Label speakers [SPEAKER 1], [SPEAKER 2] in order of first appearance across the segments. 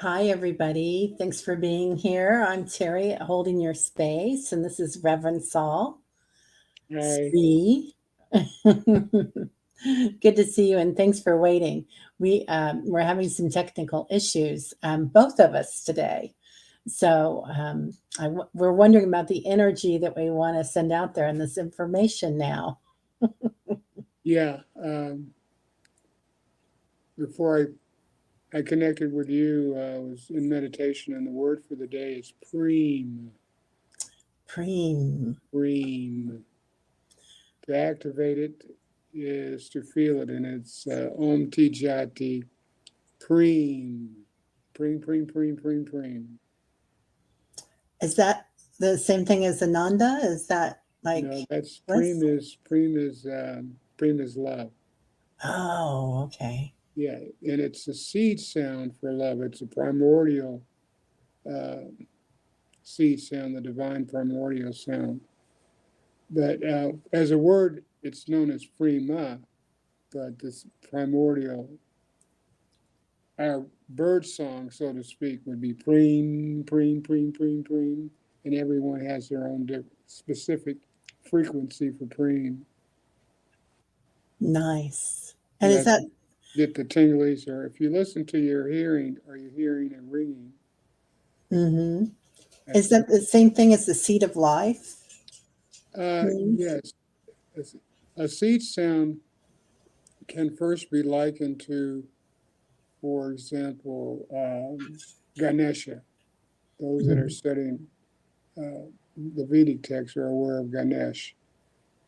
[SPEAKER 1] Hi, everybody. Thanks for being here. I'm Terry, holding your space, and this is Reverend Saul.
[SPEAKER 2] Hi.
[SPEAKER 1] Sri. Good to see you, and thanks for waiting. We're having some technical issues, both of us today. So we're wondering about the energy that we want to send out there and this information now.
[SPEAKER 2] Yeah. Before I connected with you, I was in meditation, and the word for the day is preem.
[SPEAKER 1] Preem.
[SPEAKER 2] Preem. To activate it is to feel it, and it's om ti jah-tee. Preem. Preem, preem, preem, preem, preem.
[SPEAKER 1] Is that the same thing as Ananda? Is that like
[SPEAKER 2] No, that's
[SPEAKER 1] bliss?
[SPEAKER 2] preem is love.
[SPEAKER 1] Oh, okay.
[SPEAKER 2] Yeah, and it's a seed sound for love. It's a primordial uh, seed sound, the divine primordial sound. But as a word, it's known as prima, but this primordial, our bird song, so to speak, would be preem, preem, preem, preem, preem. And everyone has their own specific frequency for preem.
[SPEAKER 1] Nice.
[SPEAKER 2] So
[SPEAKER 1] And is
[SPEAKER 2] that's
[SPEAKER 1] that
[SPEAKER 2] get the tinglies, or if you listen to your hearing, are you hearing a ringing?
[SPEAKER 1] hmm
[SPEAKER 2] That's
[SPEAKER 1] is that the same thing as the seed of life means?
[SPEAKER 2] yes. A seed sound can first be likened to, for example, Ganesha. Those that are
[SPEAKER 1] Mhm.
[SPEAKER 2] studying the Vedic texts are aware of Ganesh.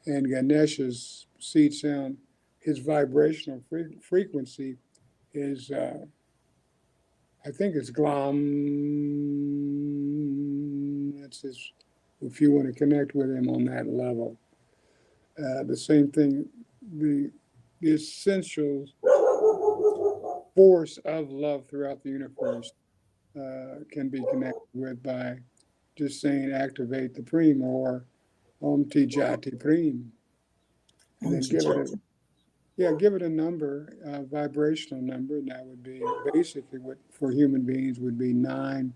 [SPEAKER 2] And Ganesha's seed sound, his vibrational frequency is, I think it's glam. That's his, if you want to connect with him on that level. The same thing, the, the essential force of love throughout the universe can be connected with by just saying activate the preem or om ti jati preem, and then give it a number, a vibrational number, and that would be basically what for human beings would be 9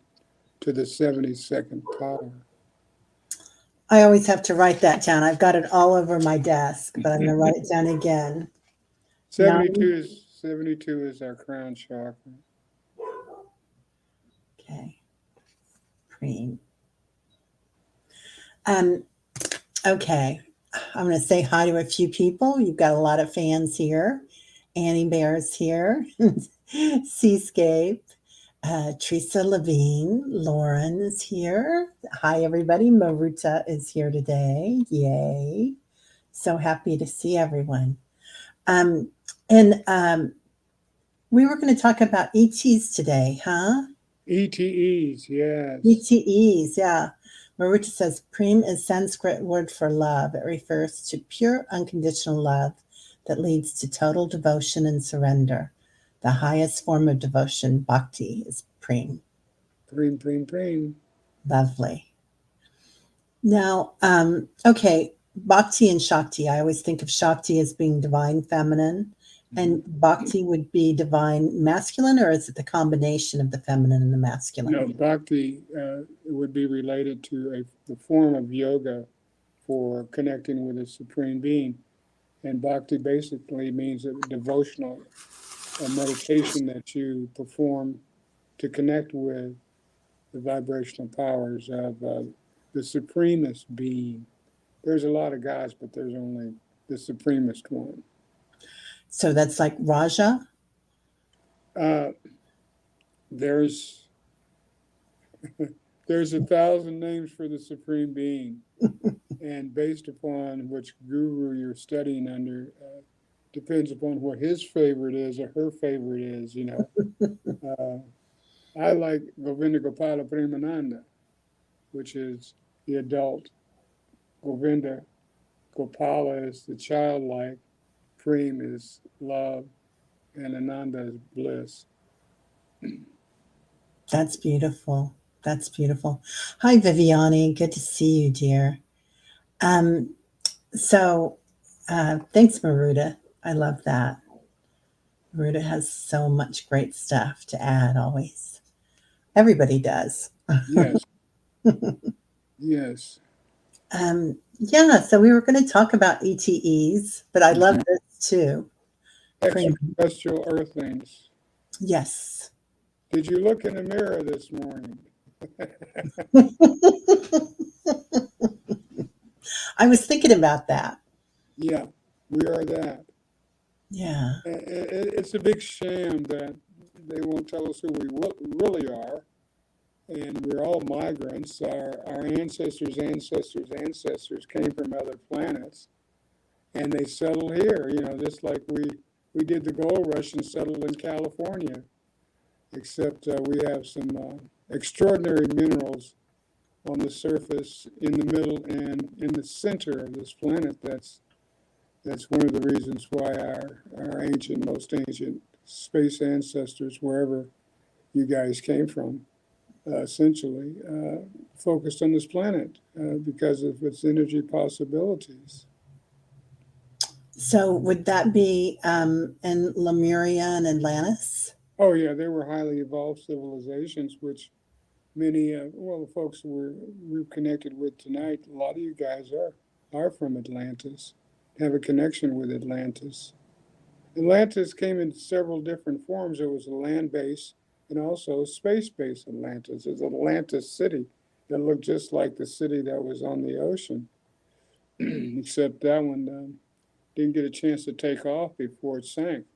[SPEAKER 2] to the 72nd power.
[SPEAKER 1] I always have to write that down. I've got it all over my desk, but I'm going to write it down again.
[SPEAKER 2] 72
[SPEAKER 1] Nine.
[SPEAKER 2] is 72 is our crown chakra.
[SPEAKER 1] Okay. Cream. Um, okay. I'm going to say hi to a few people. You've got a lot of fans here. Annie Bear's here. Seascape. Teresa Levine. Lauren is here. Hi, everybody. Maruta is here today. Yay. So happy to see everyone. Um, and we were going to talk about ETs today, huh?
[SPEAKER 2] Ete's, yes.
[SPEAKER 1] ETEs, yeah. Maruta says Preem is Sanskrit word for love. It refers to pure unconditional love that leads to total devotion and surrender. The highest form of devotion, bhakti, is Preem.
[SPEAKER 2] Preem, preem, preem.
[SPEAKER 1] Lovely. Now, okay, Bhakti and Shakti. I always think of Shakti as being divine feminine,
[SPEAKER 2] Mhm.
[SPEAKER 1] and Bhakti would be divine masculine, or is it the combination of the feminine and the
[SPEAKER 2] No,
[SPEAKER 1] masculine?
[SPEAKER 2] bhakti would be related to the form of yoga for connecting with the supreme being. And bhakti basically means a devotional a meditation that you perform to connect with the vibrational powers of the supremest being. There's a lot of gods, but there's only the supremest one.
[SPEAKER 1] So that's like Raja.
[SPEAKER 2] Uh, there's there's 1,000 names for the supreme being, and based upon which guru you're studying under, depends upon what his favorite is or her favorite is. I like Govinda Gopala Premananda, which is the adult. Govinda Gopala is the childlike. Preem is love, and Ananda is bliss.
[SPEAKER 1] That's beautiful. That's beautiful. Hi, Viviani. Good to see you, dear. Um, so thanks, Maruta. I love that. Maruta has so much great stuff to add always. Everybody does.
[SPEAKER 2] Yes, yes.
[SPEAKER 1] Yeah, so we were going to talk about ETEs, but I love this too. Preem.
[SPEAKER 2] Extraterrestrial Earthlings.
[SPEAKER 1] Yes.
[SPEAKER 2] Did you look in the mirror this morning?
[SPEAKER 1] I was thinking about that.
[SPEAKER 2] Yeah, we are that.
[SPEAKER 1] Yeah.
[SPEAKER 2] It's a big sham that they won't tell us who we really are. And we're all migrants. Our ancestors came from other planets, and they settled here. Just like we did the gold rush and settled in California. Except we have some extraordinary minerals on the surface, in the middle, and in the center of this planet. That's one of the reasons why our most ancient space ancestors, wherever you guys came from, essentially focused on this planet because of its energy possibilities.
[SPEAKER 1] So would that be in Lemuria and Atlantis?
[SPEAKER 2] Oh yeah, they were highly evolved civilizations, which many, the folks we've connected with tonight, a lot of you guys are from Atlantis, have a connection with Atlantis. Atlantis came in several different forms. It was a land base and also a space-based Atlantis. It's Atlantis City that looked just like the city that was on the ocean, except that one didn't get a chance to take off before it sank.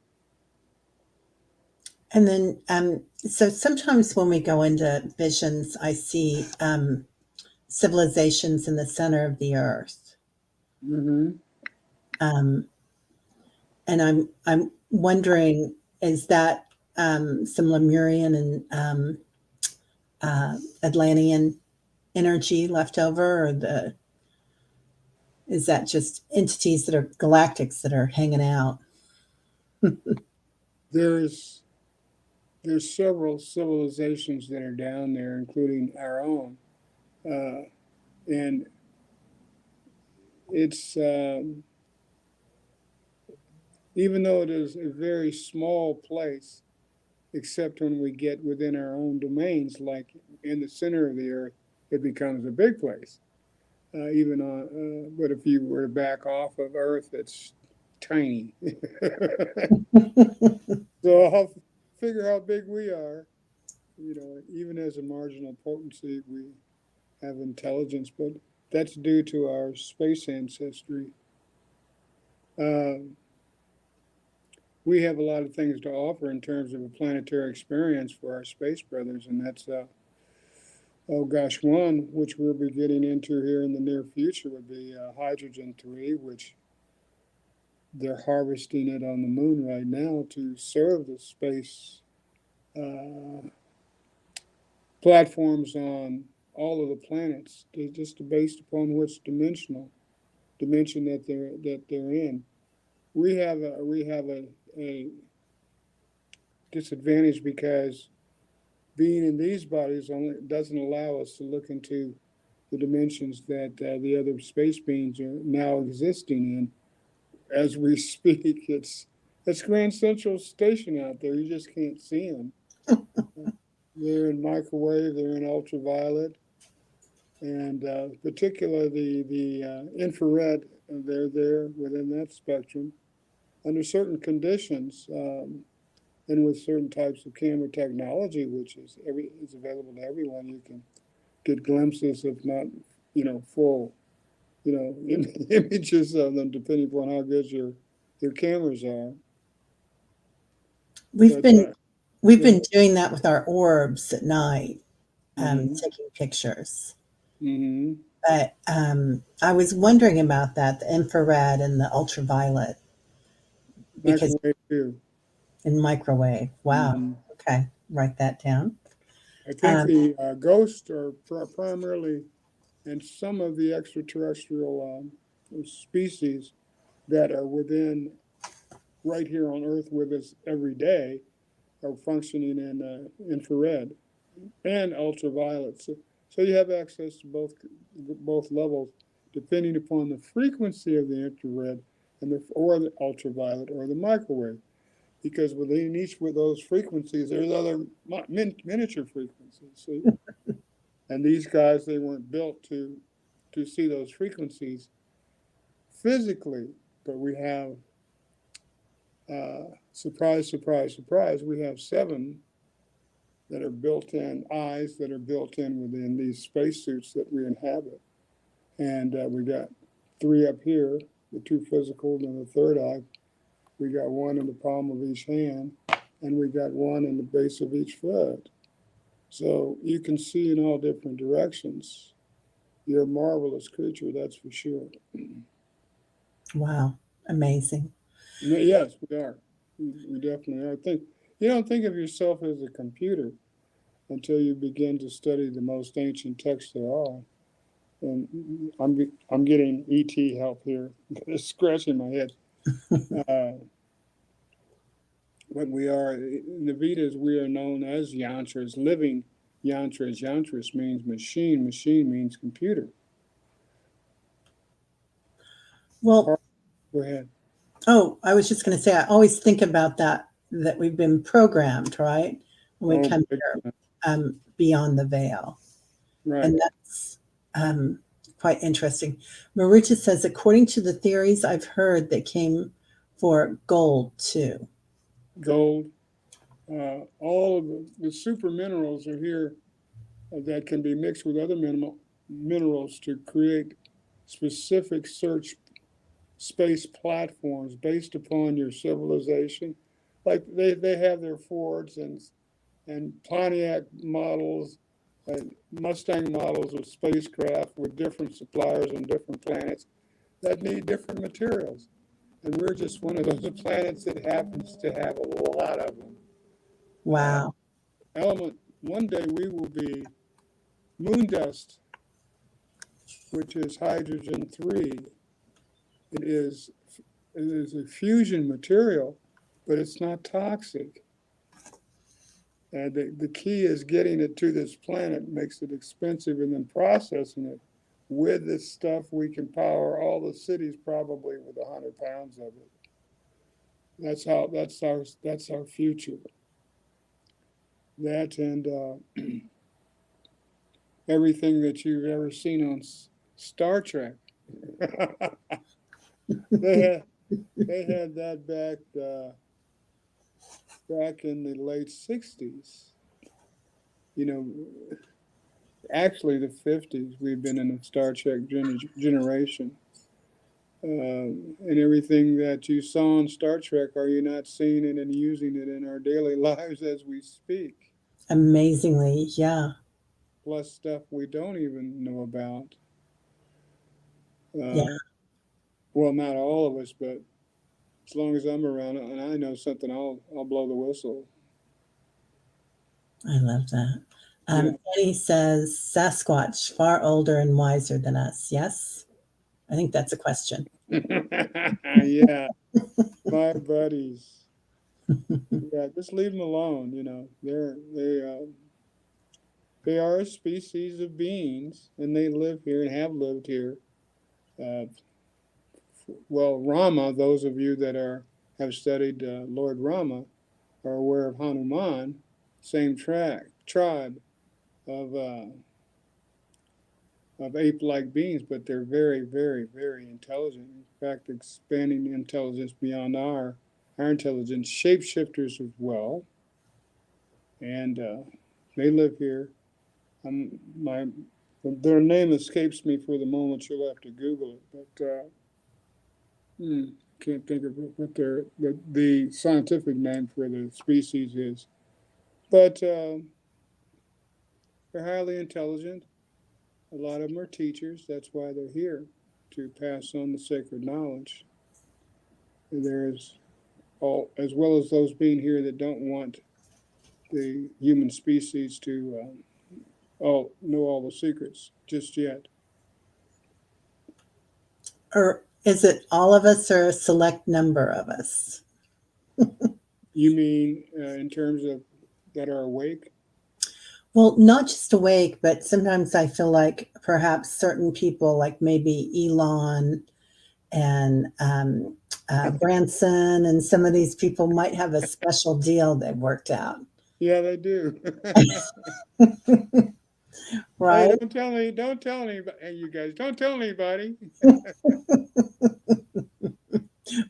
[SPEAKER 1] And then, so sometimes when we go into visions, I see civilizations in the center of the earth.
[SPEAKER 2] Mm-hmm.
[SPEAKER 1] And I'm wondering, is that some Lemurian and Atlantean energy left over, or is that just entities that are galactics that are hanging out?
[SPEAKER 2] There's several civilizations that are down there, including our own, and it's even though it is a very small place, except when we get within our own domains, like in the center of the earth, it becomes a big place. But if you were to back off of Earth, it's tiny. So I'll figure how big we are. Even as a marginal potency, we have intelligence, but that's due to our space ancestry. We have a lot of things to offer in terms of a planetary experience for our space brothers, and that's one which we'll be getting into here in the near future would be hydrogen 3, which they're harvesting it on the moon right now to serve the space platforms on all of the planets, just based upon which dimension that they're in. We have a disadvantage because being in these bodies only doesn't allow us to look into the dimensions that the other space beings are now existing in. As we speak, it's Grand Central Station out there. You just can't see them. They're in microwave. They're in ultraviolet, and particularly the infrared. They're there within that spectrum under certain conditions. And with certain types of camera technology, which is available to everyone, you can get glimpses of not, full, images of them, depending upon how good your cameras are.
[SPEAKER 1] We've been doing that with our orbs at night, taking pictures.
[SPEAKER 2] Mm-hmm.
[SPEAKER 1] But I was wondering about that, the infrared and the ultraviolet. Because
[SPEAKER 2] Microwave too.
[SPEAKER 1] in microwave. Wow.
[SPEAKER 2] Mm-hmm.
[SPEAKER 1] Okay. Write that down.
[SPEAKER 2] I think the ghosts are primarily, and some of the extraterrestrial species that are within right here on Earth with us every day are functioning in infrared and ultraviolet. So you have access to both levels, depending upon the frequency of the infrared or the ultraviolet or the microwave. because within each of those frequencies, there's other miniature frequencies. See? And these guys, they weren't built to see those frequencies physically, but we have, surprise, surprise, surprise, we have 7 that are built-in eyes that are built in within these spacesuits that we inhabit. And we got 3 up here, the 2 physical and the third eye. We got 1 in the palm of each hand, and we got 1 in the base of each foot. So you can see in all different directions. You're a marvelous creature, that's for sure.
[SPEAKER 1] Wow. Amazing.
[SPEAKER 2] Yes, we are. We definitely are. You don't think of yourself as a computer until you begin to study the most ancient texts there are. And I'm getting ET help here, scratching my head. But we are, in the Vedas, we are known as yantras, living yantras. Yantras means machine, machine means computer.
[SPEAKER 1] Well,
[SPEAKER 2] go ahead.
[SPEAKER 1] Oh, I was just going to say, I always think about that we've been programmed, right? When we come here, beyond the veil.
[SPEAKER 2] Right.
[SPEAKER 1] And that's quite interesting. Marucha says, according to the theories I've heard, they came for gold too.
[SPEAKER 2] Gold. All of the super minerals are here that can be mixed with other minerals to create specific search space platforms based upon your civilization. Like they have their Fords and Pontiac models and Mustang models of spacecraft with different suppliers on different planets that need different materials. And we're just one of those planets that happens to have a lot of them.
[SPEAKER 1] Wow.
[SPEAKER 2] Element, one day we will be moon dust, which is hydrogen 3. It is a fusion material, but it's not toxic. And the key is getting it to this planet makes it expensive, and then processing it. With this stuff, we can power all the cities probably with 100 pounds of it. That's our future. That and everything that you've ever seen on Star Trek. they had that back in the late 60s. You know, actually the 50s, we've been in a Star Trek generation. And everything that you saw on Star Trek, are you not seeing it and using it in our daily lives as we speak?
[SPEAKER 1] Amazingly, yeah.
[SPEAKER 2] Plus stuff we don't even know about.
[SPEAKER 1] Yeah.
[SPEAKER 2] Well, not all of us, but as long as I'm around and I know something, I'll blow the whistle.
[SPEAKER 1] I love that. Eddie says Sasquatch, far older and wiser than us. Yes? I think that's a question.
[SPEAKER 2] Yeah, my buddies. Yeah, just leave them alone. You know, they are a species of beings, and they live here and have lived here. Well, Rama, those of you that have studied Lord Rama are aware of Hanuman, same tribe of ape-like beings, but they're very, very, very intelligent. In fact, expanding intelligence beyond our intelligence. Shapeshifters as well, and they live here. Their name escapes me for the moment. You'll have to Google it, but can't think of what the scientific name for the species is. But they're highly intelligent. A lot of them are teachers. That's why they're here, to pass on the sacred knowledge. And there's as well as those being here that don't want the human species to know all the secrets just yet.
[SPEAKER 1] Or is it all of us or a select number of us?
[SPEAKER 2] You mean in terms of that are awake?
[SPEAKER 1] Well, not just awake, but sometimes I feel like perhaps certain people, like maybe Elon and Branson and some of these people might have a special deal they've worked out.
[SPEAKER 2] Yeah, they do.
[SPEAKER 1] Right?
[SPEAKER 2] Hey, don't tell anybody. Hey, you guys, don't tell anybody.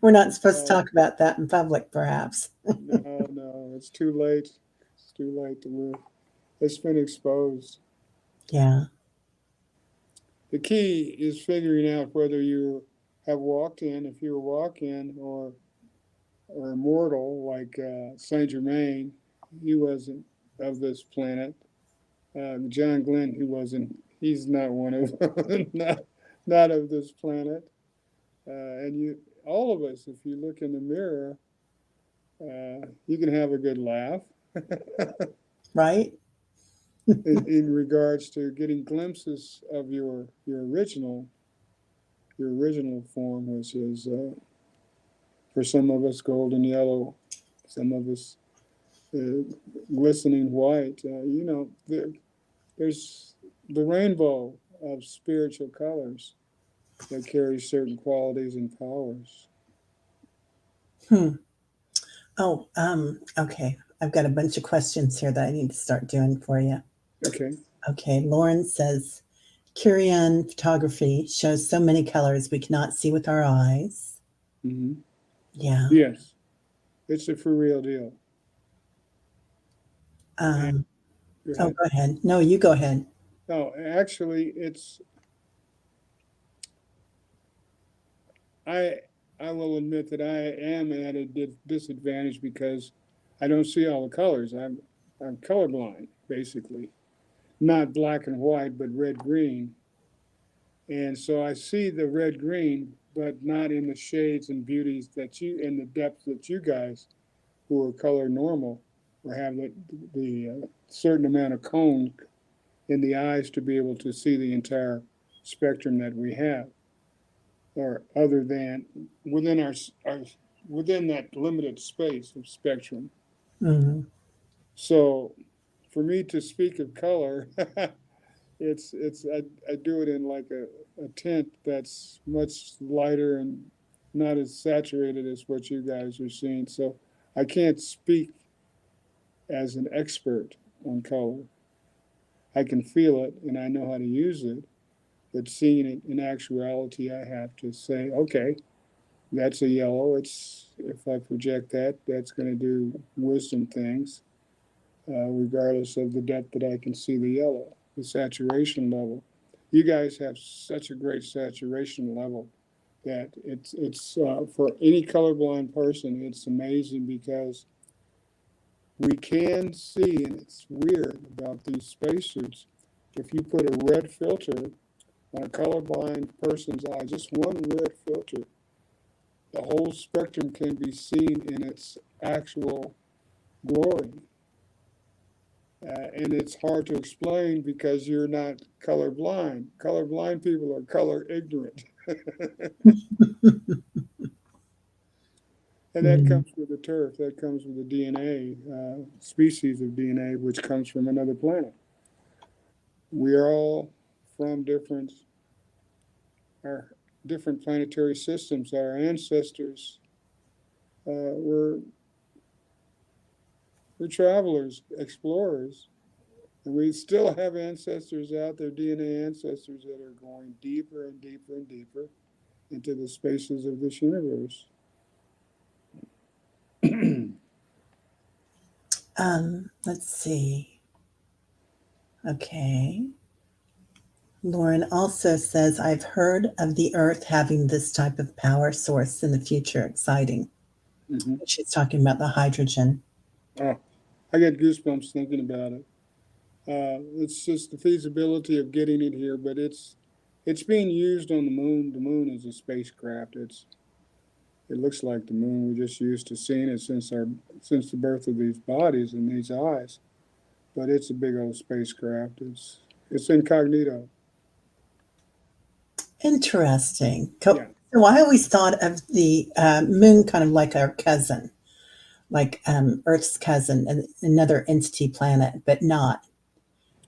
[SPEAKER 1] We're not supposed to
[SPEAKER 2] Uh,
[SPEAKER 1] talk about that in public, perhaps.
[SPEAKER 2] no, it's too late. It's too late to move. It's been exposed.
[SPEAKER 1] Yeah.
[SPEAKER 2] The key is figuring out whether you have walked in, if you're a walk-in or immortal, like Saint Germain. He wasn't of this planet. John Glenn, he's not one of not of this planet. And all of us, if you look in the mirror, you can have a good laugh.
[SPEAKER 1] Right?
[SPEAKER 2] In regards to getting glimpses of your original form, which is for some of us golden yellow, some of us glistening white. There's the rainbow of spiritual colors that carry certain qualities and powers.
[SPEAKER 1] Oh, okay. I've got a bunch of questions here that I need to start doing for you.
[SPEAKER 2] Okay.
[SPEAKER 1] Okay. Lauren says, Curion photography shows so many colors we cannot see with our eyes.
[SPEAKER 2] Mm-hmm.
[SPEAKER 1] Yeah.
[SPEAKER 2] Yes, it's a for real deal.
[SPEAKER 1] Go ahead. No, you go ahead.
[SPEAKER 2] No, actually, I will admit that I am at a disadvantage because I don't see all the colors. I'm colorblind, basically. Not black and white, but red green. And so I see the red green, but not in the shades and beauties in the depth that you guys who are color normal or have the certain amount of cone in the eyes to be able to see the entire spectrum that we have, or other than within our within that limited space of spectrum.
[SPEAKER 1] Mm-hmm.
[SPEAKER 2] So for me to speak of color, I do it in like a tint that's much lighter and not as saturated as what you guys are seeing. So I can't speak as an expert on color. I can feel it and I know how to use it, but seeing it in actuality, I have to say, okay, that's a yellow. If I project that, that's going to do wisdom things, regardless of the depth that I can see the yellow, the saturation level. You guys have such a great saturation level that it's for any colorblind person, it's amazing because we can see, and it's weird about these spacesuits. If you put a red filter on a colorblind person's eye, just one red filter, the whole spectrum can be seen in its actual glory. And it's hard to explain because you're not colorblind. Colorblind people are color ignorant. And that comes with the turf, that comes with the DNA, species of DNA, which comes from another planet. We are all from our different planetary systems. Our ancestors were travelers, explorers, and we still have ancestors out there, DNA ancestors that are going deeper and deeper and deeper into the spaces of this universe.
[SPEAKER 1] Let's see. Okay. Lauren also says, I've heard of the Earth having this type of power source in the future. Exciting.
[SPEAKER 2] Mm-hmm.
[SPEAKER 1] She's talking about the hydrogen.
[SPEAKER 2] Oh, I get goosebumps thinking about it. It's just the feasibility of getting it here, but it's being used on the moon. The moon is a spacecraft. It looks like the moon. We're just used to seeing it since the birth of these bodies and these eyes. But it's a big old spacecraft. It's incognito.
[SPEAKER 1] Interesting.
[SPEAKER 2] Yeah.
[SPEAKER 1] So I always thought of the moon kind of like our cousin, like Earth's cousin, and another entity planet, but not.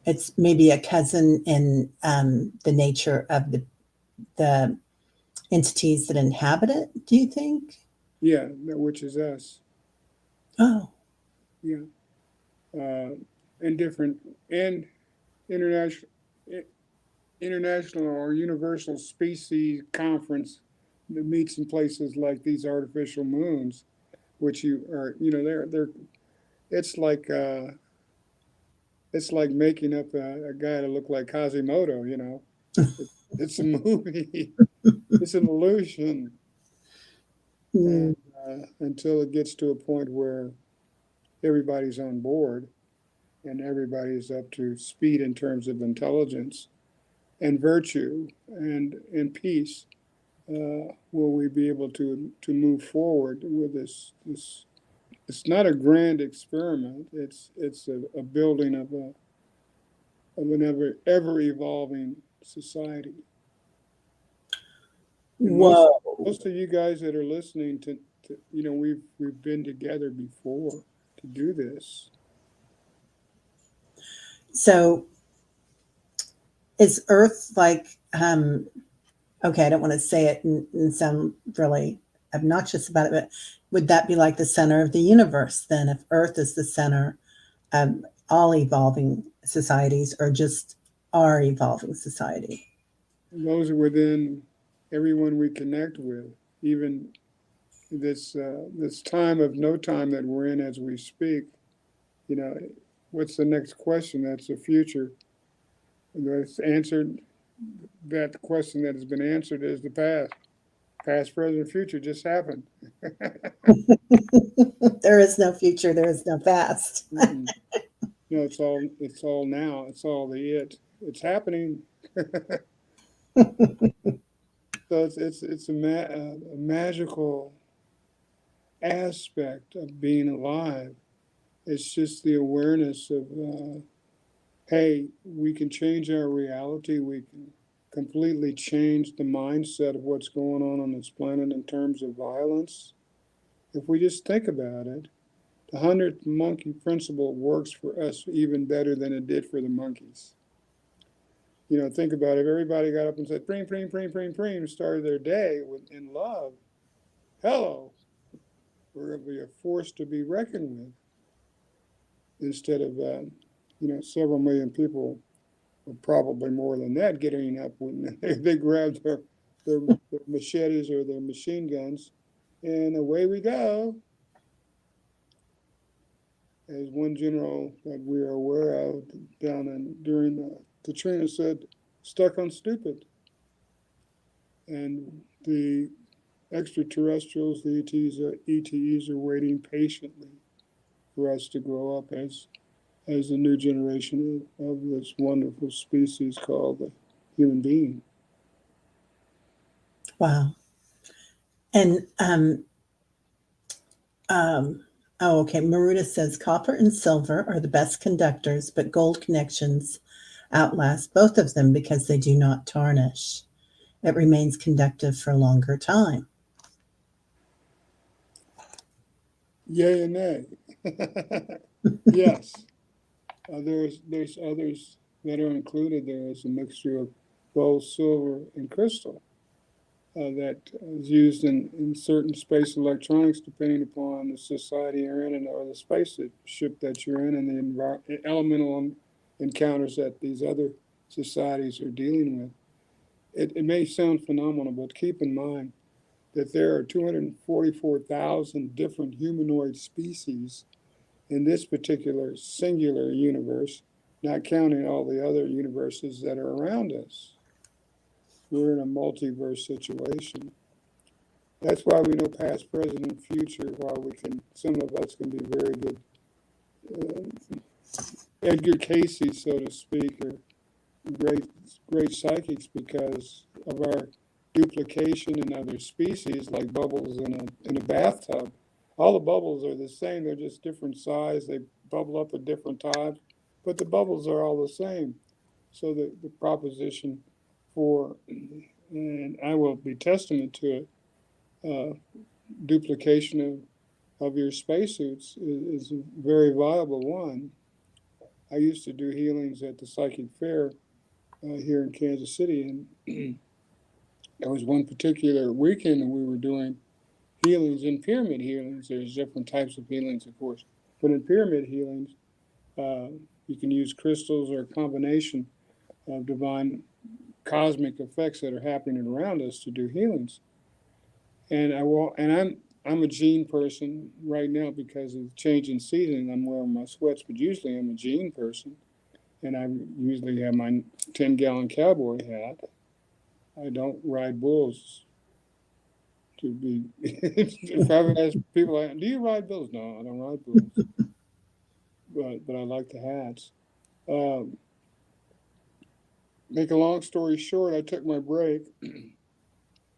[SPEAKER 1] It's maybe a cousin in the nature of the entities that inhabit it, do you think?
[SPEAKER 2] Yeah, which is us.
[SPEAKER 1] Oh,
[SPEAKER 2] Yeah, and different and international international or universal species conference that meets in places like these artificial moons, which you are, they're it's like making up a guy to look like Quasimodo. It's a movie. It's an illusion,
[SPEAKER 1] mm,
[SPEAKER 2] and until it gets to a point where everybody's on board and everybody's up to speed in terms of intelligence and virtue and peace, will we be able to move forward with this. It's not a grand experiment. It's a building of an ever evolving society. And
[SPEAKER 1] whoa.
[SPEAKER 2] most of you guys that are listening to we've been together before to do this.
[SPEAKER 1] So is Earth like, okay, I don't want to say it and sound really obnoxious about it, but would that be like the center of the universe then, if Earth is the center of all evolving societies, or just our evolving society?
[SPEAKER 2] Those are within everyone we connect with, even this time of no time that we're in as we speak. You know, what's the next question? That's the future. And that's answered. That question that has been answered is the past. Past, present, future just happened.
[SPEAKER 1] There is no future, there is no past.
[SPEAKER 2] No, it's all now. It's all it's happening. So it's a magical aspect of being alive. It's just the awareness of, hey, we can change our reality. We can completely change the mindset of what's going on this planet in terms of violence. If we just think about it, the 100th monkey principle works for us even better than it did for the monkeys. Think about it. If everybody got up and said, Preem, Preem, Preem, Preem, Preem, started their day in love, hello, we're going to be a force to be reckoned with. Instead of, several million people, or probably more than that, getting up when they grabbed their machetes or their machine guns, and away we go. As one general that we are aware of during Katrina said, stuck on stupid. And the extraterrestrials, the ETEs are waiting patiently for us to grow up as a new generation of this wonderful species called the human being.
[SPEAKER 1] Wow. And oh, okay. Maruta says copper and silver are the best conductors, but gold connections outlast both of them because they do not tarnish. It remains conductive for a longer time.
[SPEAKER 2] Yay and nay. Yes. There's others that are included. There is a mixture of gold, silver, and crystal that is used in certain space electronics, depending upon the society you're in or the spaceship that you're in, and the elemental encounters that these other societies are dealing with. It may sound phenomenal, but keep in mind that there are 244,000 different humanoid species in this particular singular universe, not counting all the other universes that are around us. We're in a multiverse situation. That's why we know past, present, and future. Why some of us can be very good Edgar Casey, so to speak, or great psychics, because of our duplication in other species, like bubbles in a bathtub. All the bubbles are the same. They're just different size. They bubble up at different times, but the bubbles are all the same. So the proposition for, and I will be testament to it, duplication of your spacesuits is a very viable one. I used to do healings at the psychic fair here in Kansas City, and There was one particular weekend that we were doing healings in pyramid healings. There's different types of healings, of course, but in pyramid healings, you can use crystals or a combination of divine cosmic effects that are happening around us to do healings. And I'm a jean person right now because of the change in season. I'm wearing my sweats, but usually I'm a jean person, and I usually have my 10-gallon cowboy hat. I don't ride bulls to be. If I ever ask people, do you ride bulls? No, I don't ride bulls, but I like the hats. Um, Make a long story short, I took my break,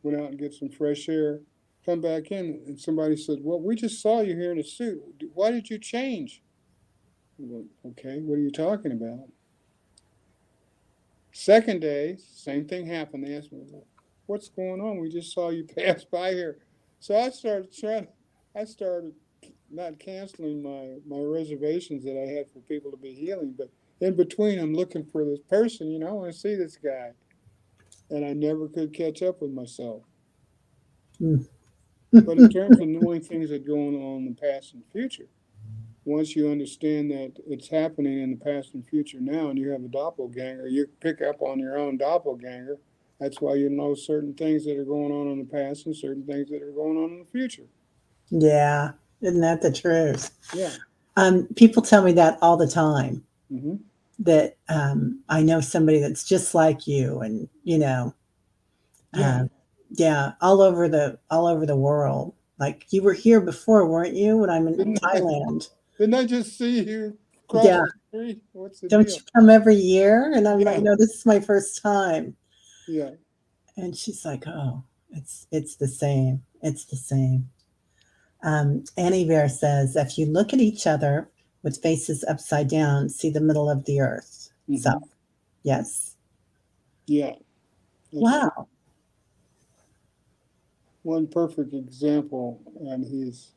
[SPEAKER 2] went out and get some fresh air, come back in, and somebody said, "Well, we just saw you here in a suit. Why did you change?" I went, "Okay, what are you talking about?" Second day, same thing happened. They asked me, "What's going on? We just saw you pass by here." So I started not canceling my reservations that I had for people to be healing, but in between, I'm looking for this person. I want to see this guy, and I never could catch up with myself.
[SPEAKER 1] Mm.
[SPEAKER 2] But in terms of knowing things that are going on in the past and future, once you understand that it's happening in the past and future now, and you have a doppelganger, you pick up on your own doppelganger. That's why you know certain things that are going on in the past and certain things that are going on in the future.
[SPEAKER 1] Yeah, isn't that the truth?
[SPEAKER 2] Yeah.
[SPEAKER 1] People tell me that all the time,
[SPEAKER 2] Mm-hmm.
[SPEAKER 1] that I know somebody that's just like you, and
[SPEAKER 2] Yeah.
[SPEAKER 1] uh, yeah, all over the world. Like you were here before, weren't you? When I'm in
[SPEAKER 2] Didn't I,
[SPEAKER 1] Thailand.
[SPEAKER 2] didn't I just see you across
[SPEAKER 1] Yeah,
[SPEAKER 2] the street? What's the
[SPEAKER 1] don't
[SPEAKER 2] deal?
[SPEAKER 1] you come every year? And I'm like,
[SPEAKER 2] Yeah.
[SPEAKER 1] no, this is my first time.
[SPEAKER 2] Yeah.
[SPEAKER 1] And she's like, oh, it's the same. It's the same. Annie Bear says, if you look at each other with faces upside down, see the middle of the earth. So,
[SPEAKER 2] Mm-hmm.
[SPEAKER 1] yes.
[SPEAKER 2] Yeah. That's
[SPEAKER 1] Wow.
[SPEAKER 2] one perfect example, and he's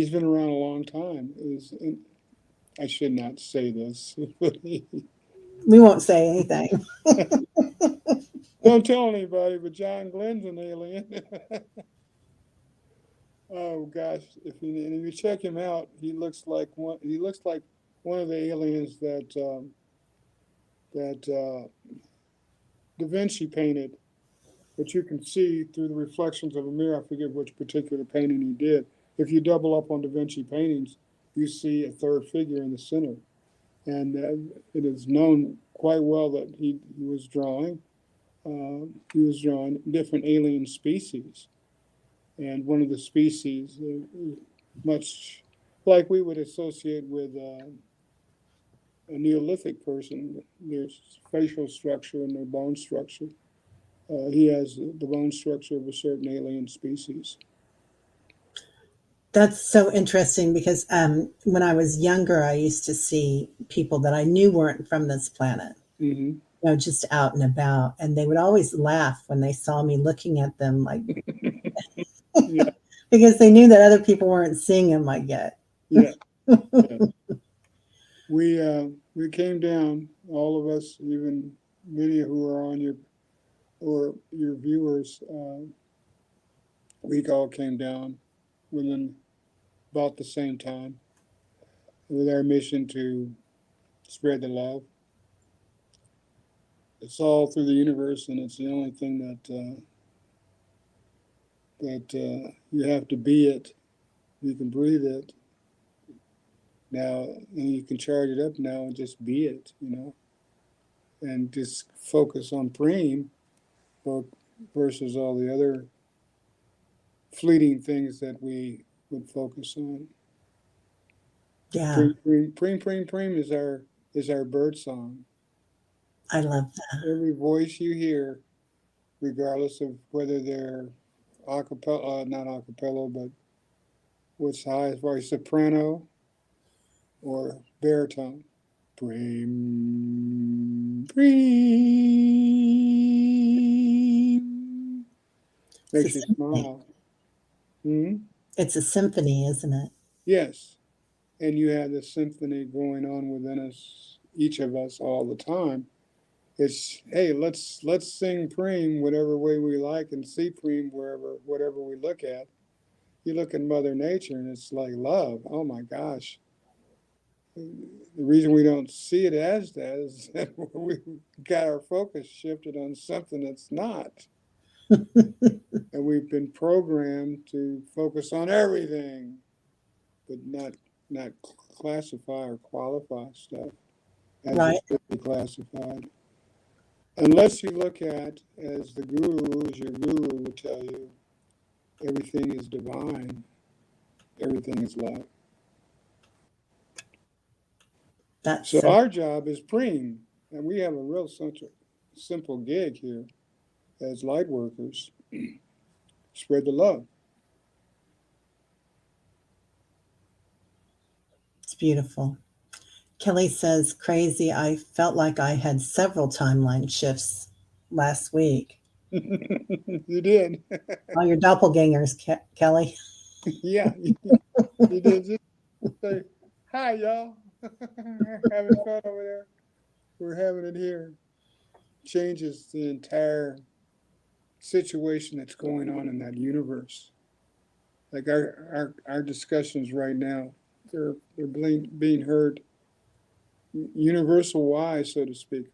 [SPEAKER 2] been around a long time. I should not say this, but
[SPEAKER 1] We won't say anything.
[SPEAKER 2] don't tell anybody. But John Glenn's an alien. Oh gosh, if you check him out, he looks like one. He looks like one of the aliens that Da Vinci painted, but you can see through the reflections of a mirror. I forget which particular painting he did. If you double up on Da Vinci paintings, you see a third figure in the center, and it is known quite well that he was drawing. He was drawing different alien species, and one of the species, much like we would associate with a Neolithic person, their facial structure and their bone structure. He has the bone structure of a certain alien species.
[SPEAKER 1] That's so interesting because when I was younger, I used to see people that I knew weren't from this planet,
[SPEAKER 2] Mm-hmm.
[SPEAKER 1] just out and about. And they would always laugh when they saw me looking at them, like,
[SPEAKER 2] Yeah,
[SPEAKER 1] because they knew that other people weren't seeing them like yet.
[SPEAKER 2] yeah, yeah. We came down, all of us, even many who are on your viewers. We all came down within about the same time with our mission to spread the love. It's all through the universe, and it's the only thing that you have to be it. You can breathe it now, and you can charge it up now and just be it, and just focus on Preem versus all the other fleeting things that we would focus on.
[SPEAKER 1] Yeah,
[SPEAKER 2] Preem, preem, preem, preem, preem is our bird song.
[SPEAKER 1] I love that.
[SPEAKER 2] Every voice you hear, regardless of whether they're acapella, not acapella, but what's highest voice, soprano or baritone. Preem, preem,
[SPEAKER 1] It's a
[SPEAKER 2] makes you
[SPEAKER 1] symphony.
[SPEAKER 2] smile. Hmm.
[SPEAKER 1] It's a symphony, isn't it?
[SPEAKER 2] Yes, and you have the symphony going on within us, each of us, all the time. It's, hey, let's sing Preem whatever way we like and see Preem whatever we look at. You look at Mother Nature and it's like love. Oh my gosh. The reason we don't see it as that is that we got our focus shifted on something that's not. And we've been programmed to focus on everything, but not classify or qualify stuff as
[SPEAKER 1] Right.
[SPEAKER 2] it should be classified. Unless you look at, as your guru would tell you, everything is divine, everything is love.
[SPEAKER 1] That's
[SPEAKER 2] So
[SPEAKER 1] so
[SPEAKER 2] our job is Preem, and we have a real simple gig here as light workers. Spread the love.
[SPEAKER 1] it's beautiful. Kelly says, crazy. I felt like I had several timeline shifts last week.
[SPEAKER 2] You did.
[SPEAKER 1] All your doppelgangers, Kelly.
[SPEAKER 2] Yeah, you did. Just say, hi, y'all. Having fun over there. We're having it here. Changes the entire situation that's going on in that universe. Like our discussions right now, they're being heard universal wise, so to speak.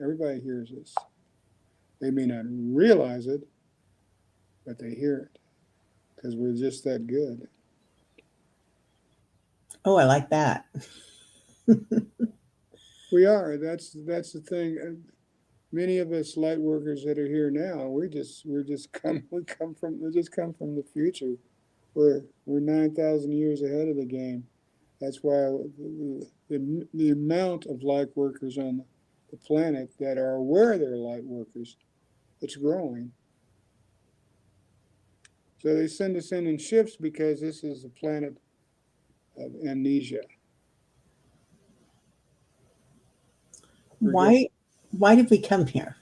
[SPEAKER 2] Everybody hears this. They may not realize it, but they hear it because we're just that good.
[SPEAKER 1] Oh, I like that.
[SPEAKER 2] We are. That's the thing. Many of us light workers that are here now, we just come from the future. We're 9,000 years ahead of the game. That's why the amount of light workers on the planet that are aware they're light workers, it's growing. So they send us in shifts because this is a planet of amnesia.
[SPEAKER 1] Why did we come here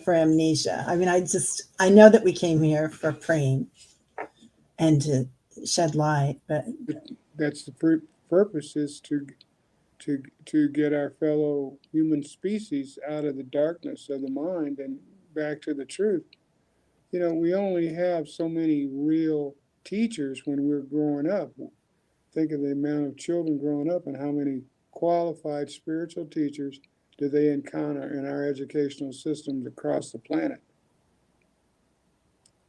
[SPEAKER 1] for amnesia? I mean, I know that we came here for praying and to shed light, but
[SPEAKER 2] That's the purpose is to get our fellow human species out of the darkness of the mind and back to the truth. You know, we only have so many real teachers when we're growing up. Think of the amount of children growing up and how many qualified spiritual teachers do they encounter in our educational systems across the planet.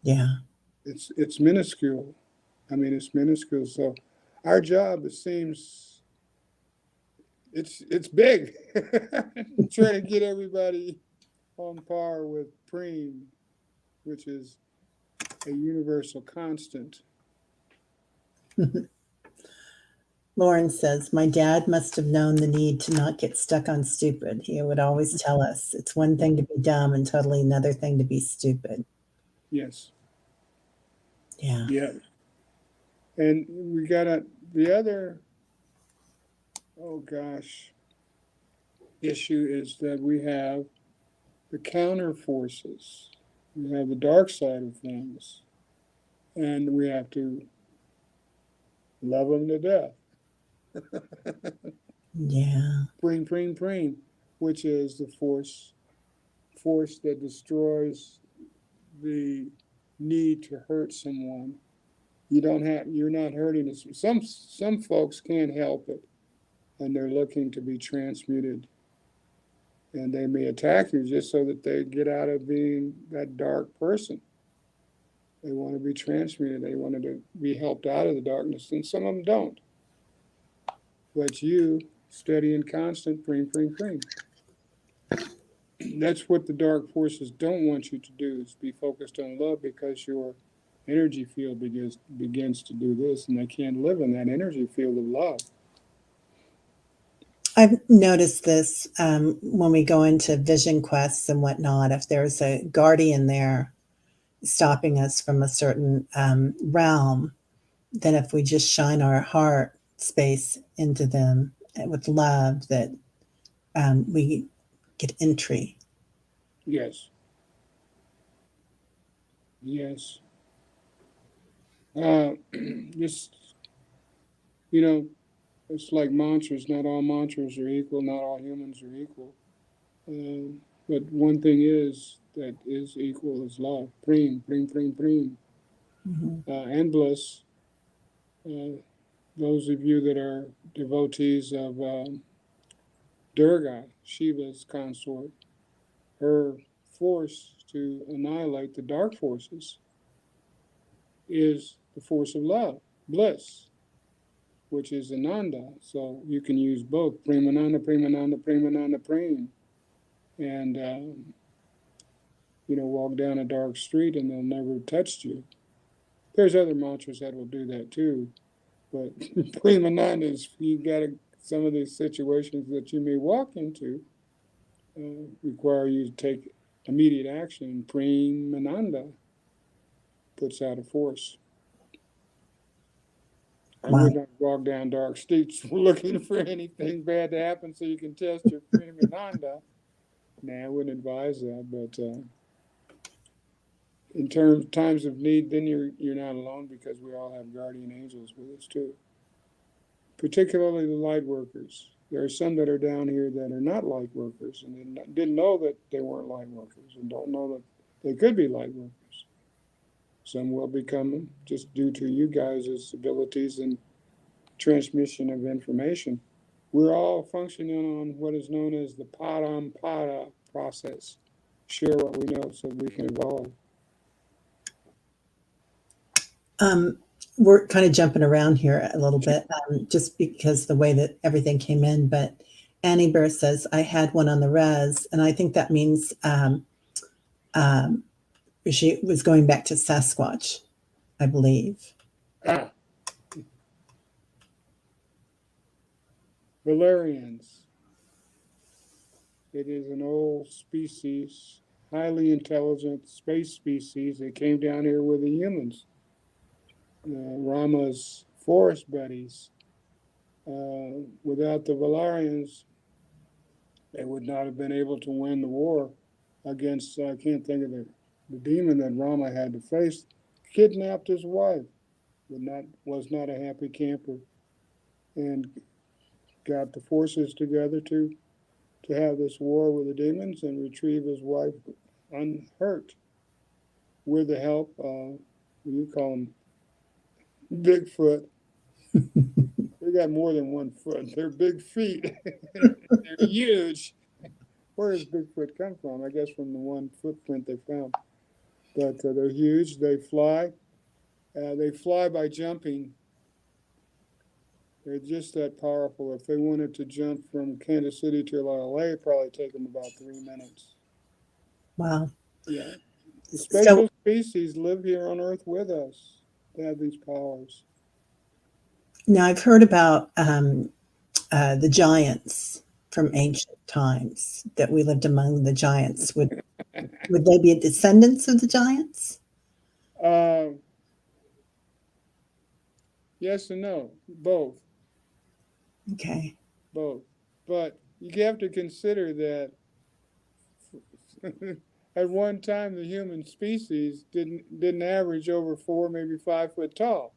[SPEAKER 1] yeah.
[SPEAKER 2] It's minuscule. I mean, it's minuscule. So our job, it seems, it's big. Trying to get everybody on par with Preem, which is a universal constant.
[SPEAKER 1] Lauren says, my dad must have known the need to not get stuck on stupid. He would always tell us it's one thing to be dumb and totally another thing to be stupid.
[SPEAKER 2] Yes.
[SPEAKER 1] Yeah.
[SPEAKER 2] Yeah. And we got the other, oh gosh, issue is that we have the counter forces. We have the dark side of things, and we have to love them to death.
[SPEAKER 1] Yeah.
[SPEAKER 2] Preem, preem, preem, which is the force that destroys the need to hurt someone. You're not hurting us. Some folks can't help it, and they're looking to be transmuted. And they may attack you just so that they get out of being that dark person. They want to be transmuted. They wanted to be helped out of the darkness, and some of them don't. But you, steady and constant, preem, preem, preem. That's what the dark forces don't want you to do, is be focused on love, because your energy field begins to do this, and they can't live in that energy field of love.
[SPEAKER 1] I've noticed this when we go into vision quests and whatnot. If there's a guardian there stopping us from a certain realm, then if we just shine our heart space into them with love, that we get entry.
[SPEAKER 2] Yes. Yes. Just, you know, it's like mantras. Not all mantras are equal. Not all humans are equal. But one thing is that is equal is love. Preem, Preem, Preem, Preem. And bliss. Those of you that are devotees of Durga, Shiva's consort, her force to annihilate the dark forces is the force of love, bliss, which is Ananda. So you can use both, Premananda, Premananda, Premananda, Prem. And, walk down a dark street and they'll never touch you. There's other mantras that will do that too. But Premananda is, some of these situations that you may walk into require you to take immediate action. Premananda puts out a force. I would not walk down dark streets looking for anything bad to happen so you can test your Premananda. Nah, I wouldn't advise that. But in times of need, then you're not alone, because we all have guardian angels with us too. Particularly the light workers. There are some that are down here that are not light workers, and they didn't know that they weren't light workers, and don't know that they could be light workers. Some will become them just due to you guys' abilities and transmission of information. We're all functioning on what is known as the Parampara process. Share what we know so we can evolve.
[SPEAKER 1] We're kind of jumping around here a little bit, just because the way that everything came in. But Annie Bear says, I had one on the res, and I think that means she was going back to Sasquatch, I believe.
[SPEAKER 2] Valerians. It is an old species, highly intelligent space species that came down here with the humans. Rama's forest buddies. Without the Valerians, they would not have been able to win the war against, I can't think of the demon that Rama had to face. Kidnapped his wife, was not a happy camper, and got the forces together to have this war with the demons and retrieve his wife unhurt, with the help of, you call him Bigfoot. They got more than 1 foot. They're big feet. They're huge. Where does Bigfoot come from? I guess from the one footprint they found. But they're huge. They fly. They fly by jumping. They're just that powerful. If they wanted to jump from Kansas City to LA, it'd probably take them about 3 minutes.
[SPEAKER 1] Wow.
[SPEAKER 2] Yeah. The special species live here on Earth with us. They have these powers.
[SPEAKER 1] Now, I've heard about the giants from ancient times, that we lived among the giants. Would they be descendants of the giants?
[SPEAKER 2] Yes and no, both.
[SPEAKER 1] Okay.
[SPEAKER 2] Both. But you have to consider that at one time the human species didn't average over 4, maybe 5 foot tall.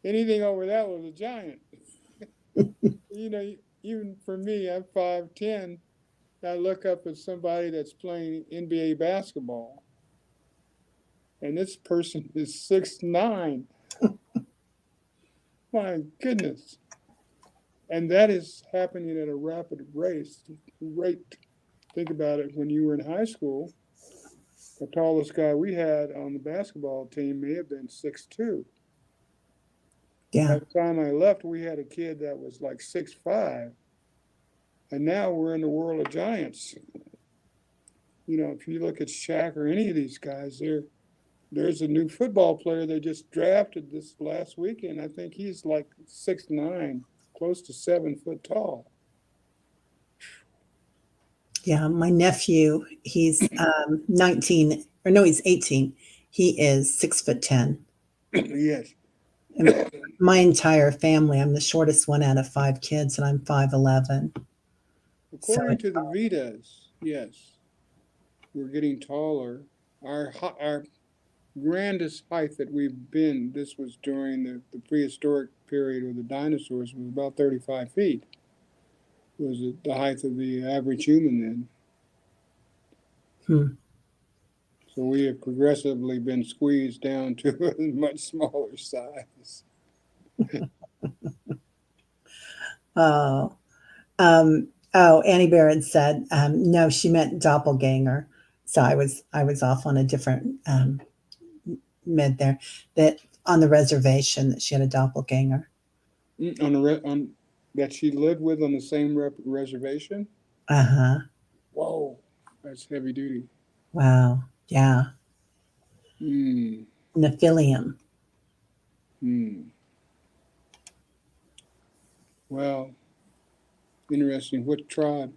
[SPEAKER 2] Anything over that was a giant. Even for me, I'm 5'10". I look up at somebody that's playing NBA basketball, and this person is 6'9". My goodness. And that is happening at a rapid rate. Think about it. When you were in high school, the tallest guy we had on the basketball team may have been 6'2".
[SPEAKER 1] Yeah.
[SPEAKER 2] By the time I left, we had a kid that was like 6'5". And now we're in the world of giants. If you look at Shaq or any of these guys, there's a new football player they just drafted this last weekend. I think he's like 6'9", close to 7 foot tall.
[SPEAKER 1] Yeah, my nephew, he's 19, or no, he's 18. He is 6'10".
[SPEAKER 2] Yes.
[SPEAKER 1] And my entire family, I'm the shortest one out of 5 kids, and I'm 5'11".
[SPEAKER 2] According to the Vedas, yes, we're getting taller. Our grandest height that we've been, this was during the prehistoric period with the dinosaurs, was about 35 feet. Was the height of the average human then.
[SPEAKER 1] Hmm.
[SPEAKER 2] So we have progressively been squeezed down to a much smaller size.
[SPEAKER 1] Oh, Annie Barrett said, no, she meant doppelganger. So I was off on a different mid there. That on the reservation that she had a doppelganger.
[SPEAKER 2] On that she lived with on the same reservation.
[SPEAKER 1] Uh huh.
[SPEAKER 2] Whoa, that's heavy duty.
[SPEAKER 1] Wow. Yeah.
[SPEAKER 2] Hmm.
[SPEAKER 1] Nephilium.
[SPEAKER 2] Hmm. Well, interesting. What tribe?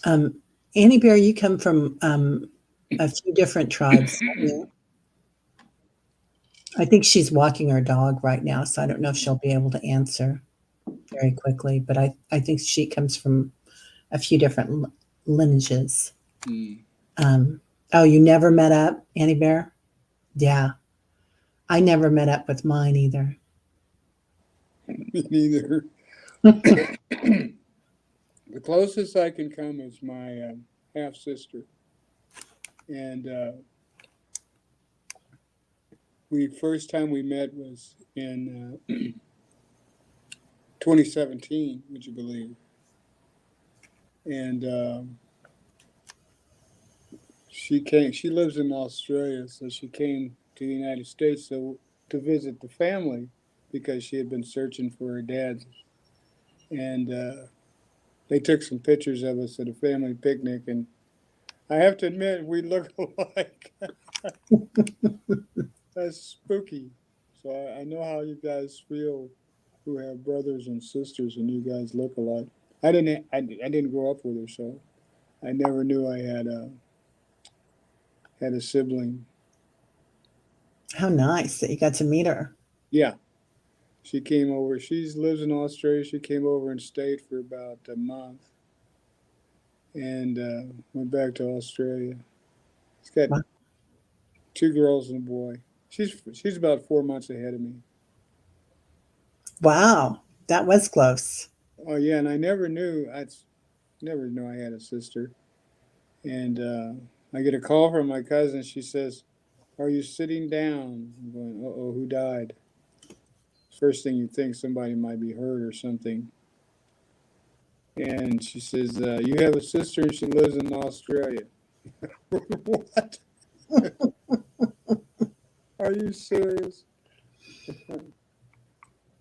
[SPEAKER 1] Um, Annie Bear, you come from a few different tribes. Don't you? I think she's walking her dog right now, so I don't know if she'll be able to answer very quickly. But I think she comes from a few different lineages.
[SPEAKER 2] Hmm.
[SPEAKER 1] Oh, you never met up, Annie Bear? Yeah, I never met up with mine either.
[SPEAKER 2] Me neither. The closest I can come is my half sister, and we first time we met was in 2017. Would you believe? And she came. She lives in Australia, so she came to the United States to visit the family because she had been searching for her dad, and they took some pictures of us at a family picnic, and I have to admit we look alike. That's spooky. So I know how you guys feel who have brothers and sisters and you guys look alike. I didn't grow up with her, so I never knew I had a sibling.
[SPEAKER 1] How nice that you got to meet her.
[SPEAKER 2] Yeah, she came over. She lives in Australia. She came over and stayed for about a month, and went back to Australia. She's got
[SPEAKER 1] Wow.
[SPEAKER 2] 2 girls and a boy. She's about 4 months ahead of me.
[SPEAKER 1] Wow, that was close.
[SPEAKER 2] Oh yeah, and I never knew I had a sister. And I get a call from my cousin. She says, "Are you sitting down?" I'm going, "Uh oh, who died?" First thing you think somebody might be hurt or something. And she says, "You have a sister and she lives in Australia." What? Are you serious?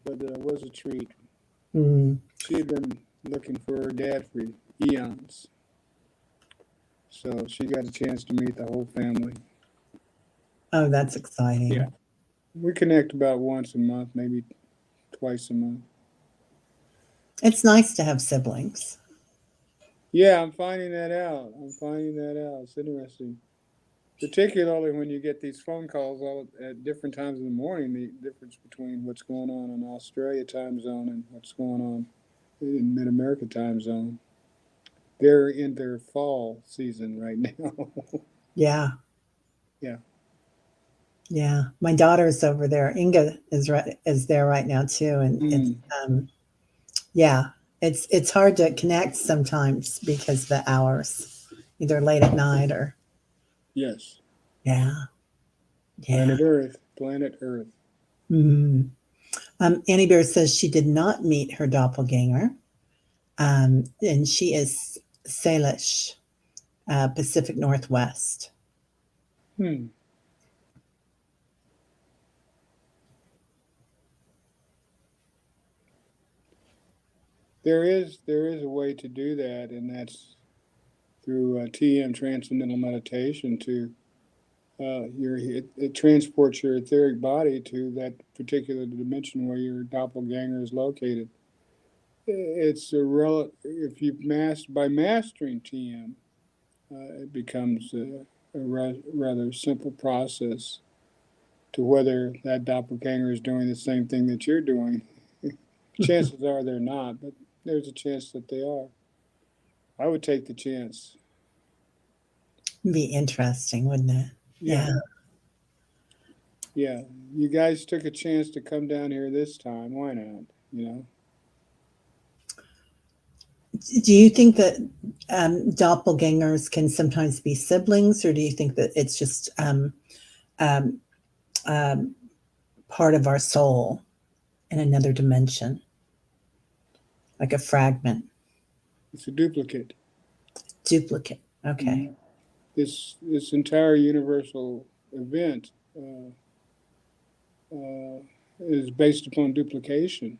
[SPEAKER 2] But it was a treat.
[SPEAKER 1] Mm.
[SPEAKER 2] She had been looking for her dad for eons. So she got a chance to meet the whole family.
[SPEAKER 1] Oh, that's
[SPEAKER 2] Yeah.
[SPEAKER 1] exciting.
[SPEAKER 2] We connect about once a month, maybe twice a month.
[SPEAKER 1] It's nice to have siblings.
[SPEAKER 2] Yeah, I'm finding that out. It's interesting. Particularly when you get these phone calls all at different times in the morning, the difference between what's going on in Australia time zone and what's going on in Mid America time zone. They're in their fall season right now.
[SPEAKER 1] Yeah,
[SPEAKER 2] Yeah.
[SPEAKER 1] yeah. My daughter's over there. Inga is there right now too, and it's
[SPEAKER 2] Mm,
[SPEAKER 1] um, yeah, it's hard to connect sometimes because of the hours, either late at night or
[SPEAKER 2] yes.
[SPEAKER 1] yeah, yeah.
[SPEAKER 2] Planet Earth. Planet Earth.
[SPEAKER 1] Mhm. Annie Bear says she did not meet her doppelganger, and she is Salish, Pacific Northwest.
[SPEAKER 2] Hmm. There is a way to do that, and that's through TM Transcendental Meditation to it transports your etheric body to that particular dimension where your doppelganger is located. It's if you by mastering TM, it becomes a rather simple process to whether that doppelganger is doing the same thing that you're doing. Chances are they're not, but there's a chance that they are. I would take the chance.
[SPEAKER 1] Be interesting, wouldn't it?
[SPEAKER 2] Yeah,
[SPEAKER 1] Yeah.
[SPEAKER 2] yeah. You guys took a chance to come down here this time. Why not? You know.
[SPEAKER 1] Do you think that doppelgangers can sometimes be siblings, or do you think that it's just um, um, part of our soul in another dimension, like a fragment,
[SPEAKER 2] It's a duplicate.
[SPEAKER 1] duplicate? Okay.
[SPEAKER 2] Mhm. This entire universal event is based upon duplication.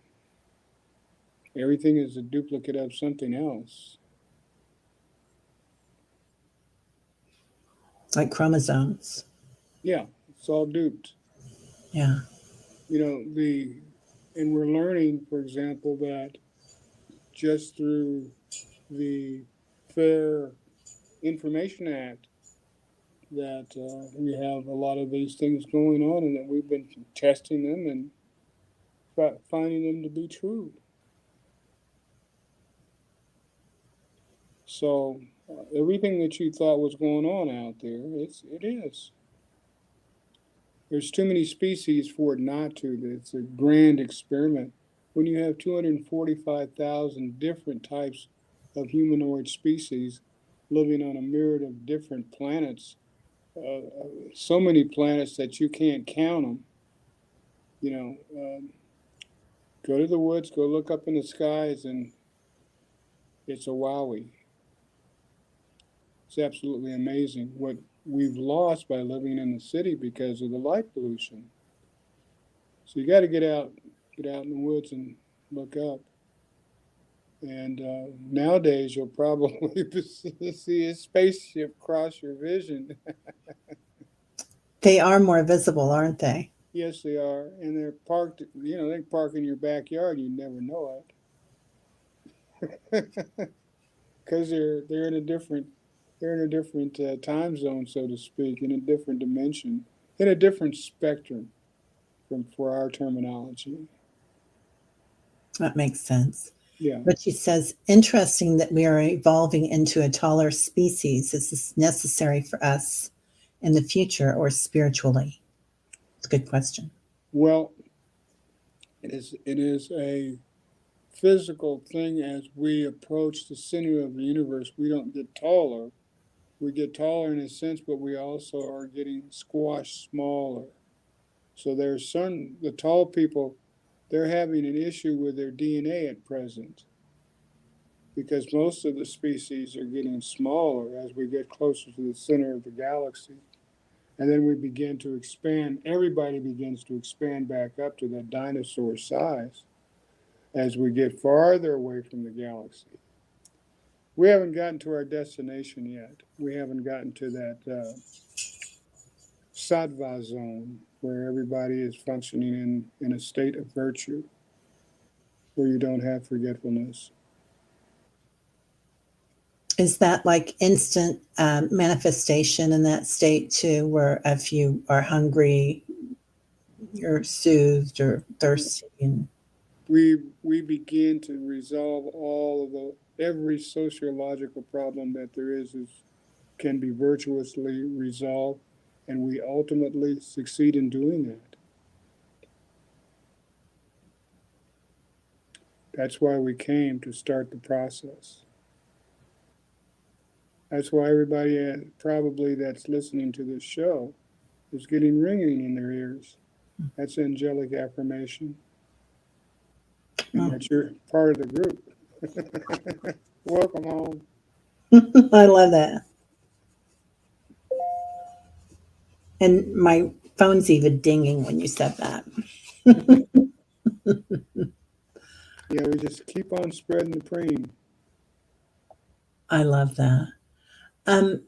[SPEAKER 2] Everything is a duplicate of something else.
[SPEAKER 1] Like chromosomes.
[SPEAKER 2] Yeah, it's all duped.
[SPEAKER 1] Yeah.
[SPEAKER 2] And we're learning, for example, that just through the Fair Information Act, that we have a lot of these things going on, and that we've been testing them and finding them to be true. So everything that you thought was going on out there, it is. There's too many species for it not to. It's a grand experiment. When you have 245,000 different types of humanoid species living on a myriad of different planets, so many planets that you can't count them. You know, go to the woods, go look up in the skies, and it's a wowie. It's absolutely amazing what we've lost by living in the city because of the light pollution. So you got to get out in the woods and look up. And nowadays, you'll probably see a spaceship cross your vision.
[SPEAKER 1] They are more visible, aren't they?
[SPEAKER 2] Yes, they are, and they're parked. They park in your backyard. You never know it because they're in a different time zone, so to speak, in a different dimension, in a different spectrum from for our terminology.
[SPEAKER 1] That makes sense.
[SPEAKER 2] Yeah.
[SPEAKER 1] But she says, interesting that we are evolving into a taller species. Is this necessary for us in the future or spiritually? It's a good question.
[SPEAKER 2] Well, it is a physical thing. As we approach the center of the universe, we don't get taller. We get taller in a sense, but we also are getting squashed smaller. So the tall people, they're having an issue with their DNA at present because most of the species are getting smaller as we get closer to the center of the galaxy. And then we begin to expand. Everybody begins to expand back up to that dinosaur size as we get farther away from the galaxy. We haven't gotten to our destination yet. We haven't gotten to that sattva zone where everybody is functioning in a state of virtue, where you don't have forgetfulness.
[SPEAKER 1] Is that like instant manifestation in that state too, where if you are hungry, you're soothed or thirsty? And
[SPEAKER 2] We begin to resolve all of every sociological problem that there is can be virtuously resolved, and we ultimately succeed in doing that. That's why we came to start the process. That's why everybody probably that's listening to this show is getting ringing in their ears. That's angelic affirmation, and
[SPEAKER 1] oh,
[SPEAKER 2] that you're part of the group. Welcome home.
[SPEAKER 1] I love that. And my phone's even dinging when you said that.
[SPEAKER 2] Yeah, we just keep on spreading the preem.
[SPEAKER 1] I love that. Um,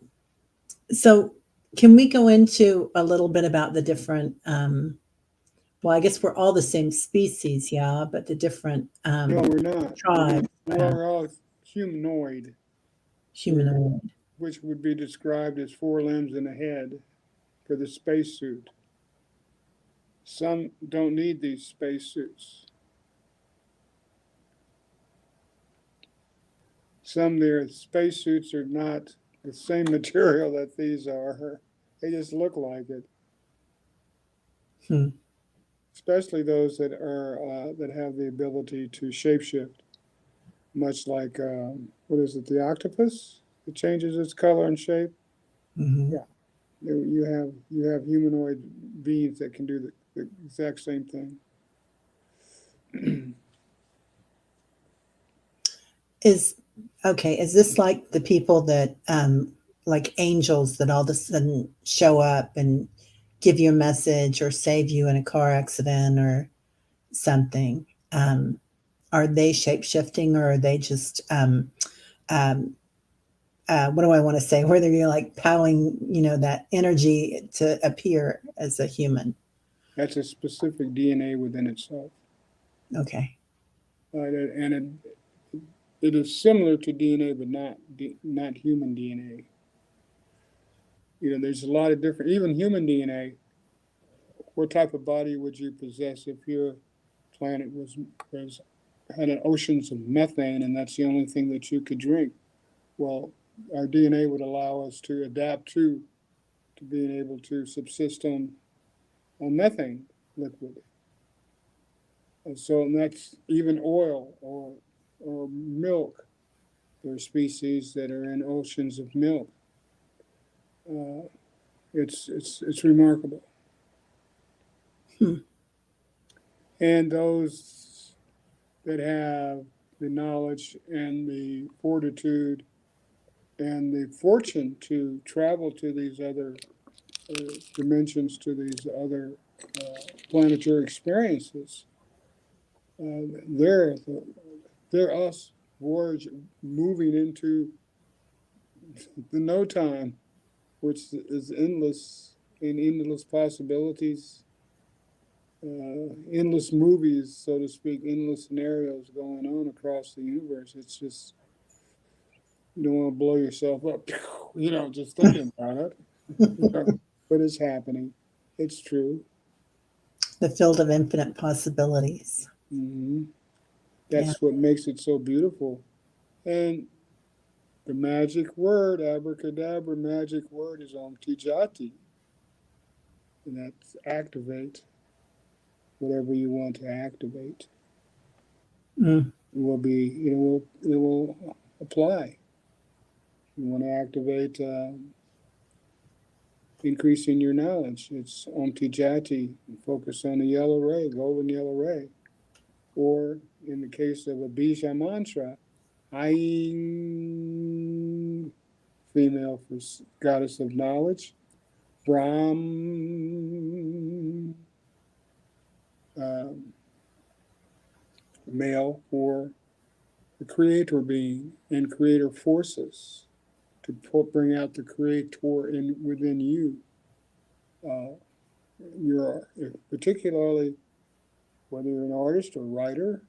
[SPEAKER 1] so, can we go into a little bit about the different? Well, I guess we're all the same species, yeah, but the different
[SPEAKER 2] No, we're not.
[SPEAKER 1] tribes,
[SPEAKER 2] We're all humanoid,
[SPEAKER 1] humanoid.
[SPEAKER 2] which would be described as 4 limbs and a head for the spacesuit. Some don't need these spacesuits. Their spacesuits are not the same material that these are. They just look like it.
[SPEAKER 1] Hmm.
[SPEAKER 2] Especially those that have the ability to shapeshift. much like, what is it, the octopus? It changes its color and shape.
[SPEAKER 1] Hmm.
[SPEAKER 2] Yeah, you have humanoid beings that can do the exact same thing.
[SPEAKER 1] Is okay. Is this like the people that, like angels that all of a sudden show up and give you a message or save you in a car accident or something? Are they shape shifting or are they just, um, what do I want to say? Whether you're like powering, that energy to appear as a human.
[SPEAKER 2] That's a specific DNA within itself.
[SPEAKER 1] Okay.
[SPEAKER 2] And it is similar to DNA, but not human DNA. There's a lot of different, even human DNA. What type of body would you possess if your planet was had an oceans of methane and that's the only thing that you could drink? Well, our DNA would allow us to adapt to being able to subsist on methane liquid. And so and that's even oil or milk. There are species that are in oceans of milk. Uh, it's remarkable.
[SPEAKER 1] Hmm.
[SPEAKER 2] And those that have the knowledge and the fortitude and the fortune to travel to these other dimensions, to these other planetary experiences, they're they're us voyage moving into the no time, which is endless and endless possibilities, endless movies, so to speak, endless scenarios going on across the universe. It's just, you don't want to blow yourself up, just thinking about it. But it's happening. It's true.
[SPEAKER 1] The field of infinite possibilities.
[SPEAKER 2] Hmm.
[SPEAKER 1] Yeah.
[SPEAKER 2] That's what makes it so beautiful. And the magic word, abracadabra, magic word is jah-tee, and that's activate whatever you want to activate.
[SPEAKER 1] Mm.
[SPEAKER 2] It will apply. You want to activate increasing your knowledge. It's jah-tee, and focus on the yellow ray, golden yellow ray. Or in the case of a bija mantra, Aing, female for goddess of knowledge, Brahm, um, male for the creator being and creator forces to bring out the creator within you. Uh, you're particularly whether you're an artist or writer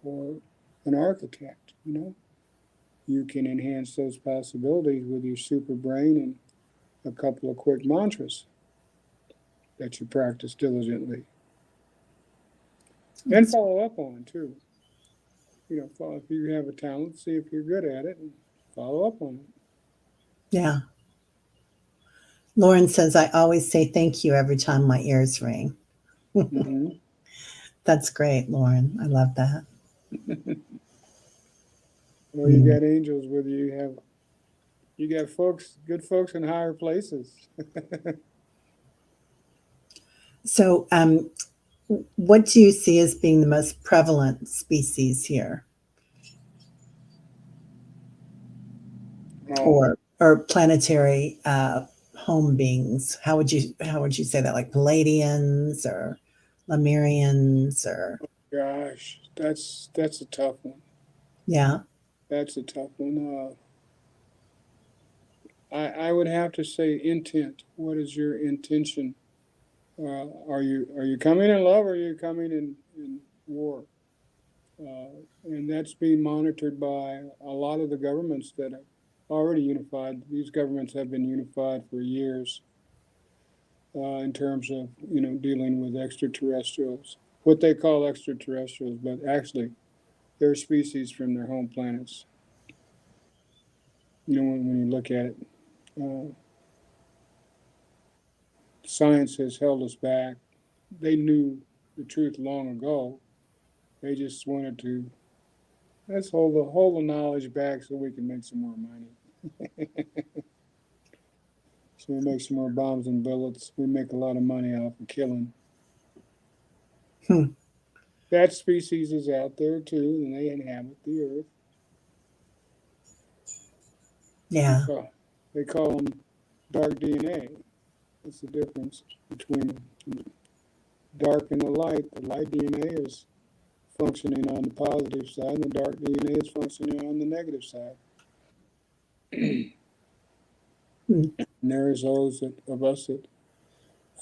[SPEAKER 2] or an architect, you can enhance those possibilities with your super brain and a couple of quick mantras that you practice diligently and follow up on too. If you have a talent, see if you're good at it and follow up on it.
[SPEAKER 1] Yeah. Lauren says, I always say thank you every time my ears ring.
[SPEAKER 2] Mm-hmm.
[SPEAKER 1] That's great, Lauren. I love that.
[SPEAKER 2] Well, you
[SPEAKER 1] Mm.
[SPEAKER 2] got angels with you. You got folks, good folks in higher places.
[SPEAKER 1] So, what do you see as being the most prevalent species here,
[SPEAKER 2] Oh
[SPEAKER 1] or planetary home beings? How would you say that? Like Palladians or Lemurians or
[SPEAKER 2] gosh, that's a tough one.
[SPEAKER 1] yeah.
[SPEAKER 2] That's a tough one. I would have to say intent. What is your intention? Are you coming in love or are you coming in war? And that's being monitored by a lot of the governments that are already unified. These governments have been unified for years in terms of dealing with extraterrestrials, what they call extraterrestrials, but actually they're species from their home planets. When you look at it, uh, science has held us back. They knew the truth long ago. They just wanted to Let's hold the knowledge back so we can make some more money. So we make some more bombs and bullets. We make a lot of money off of killing.
[SPEAKER 1] Hmm.
[SPEAKER 2] That species is out there too, and they inhabit the earth.
[SPEAKER 1] Yeah.
[SPEAKER 2] They call them dark DNA. That's the difference between the dark and the light. The light DNA is functioning on the positive side, and the dark DNA is functioning on the negative side.
[SPEAKER 1] Hmm.
[SPEAKER 2] And there's those of us that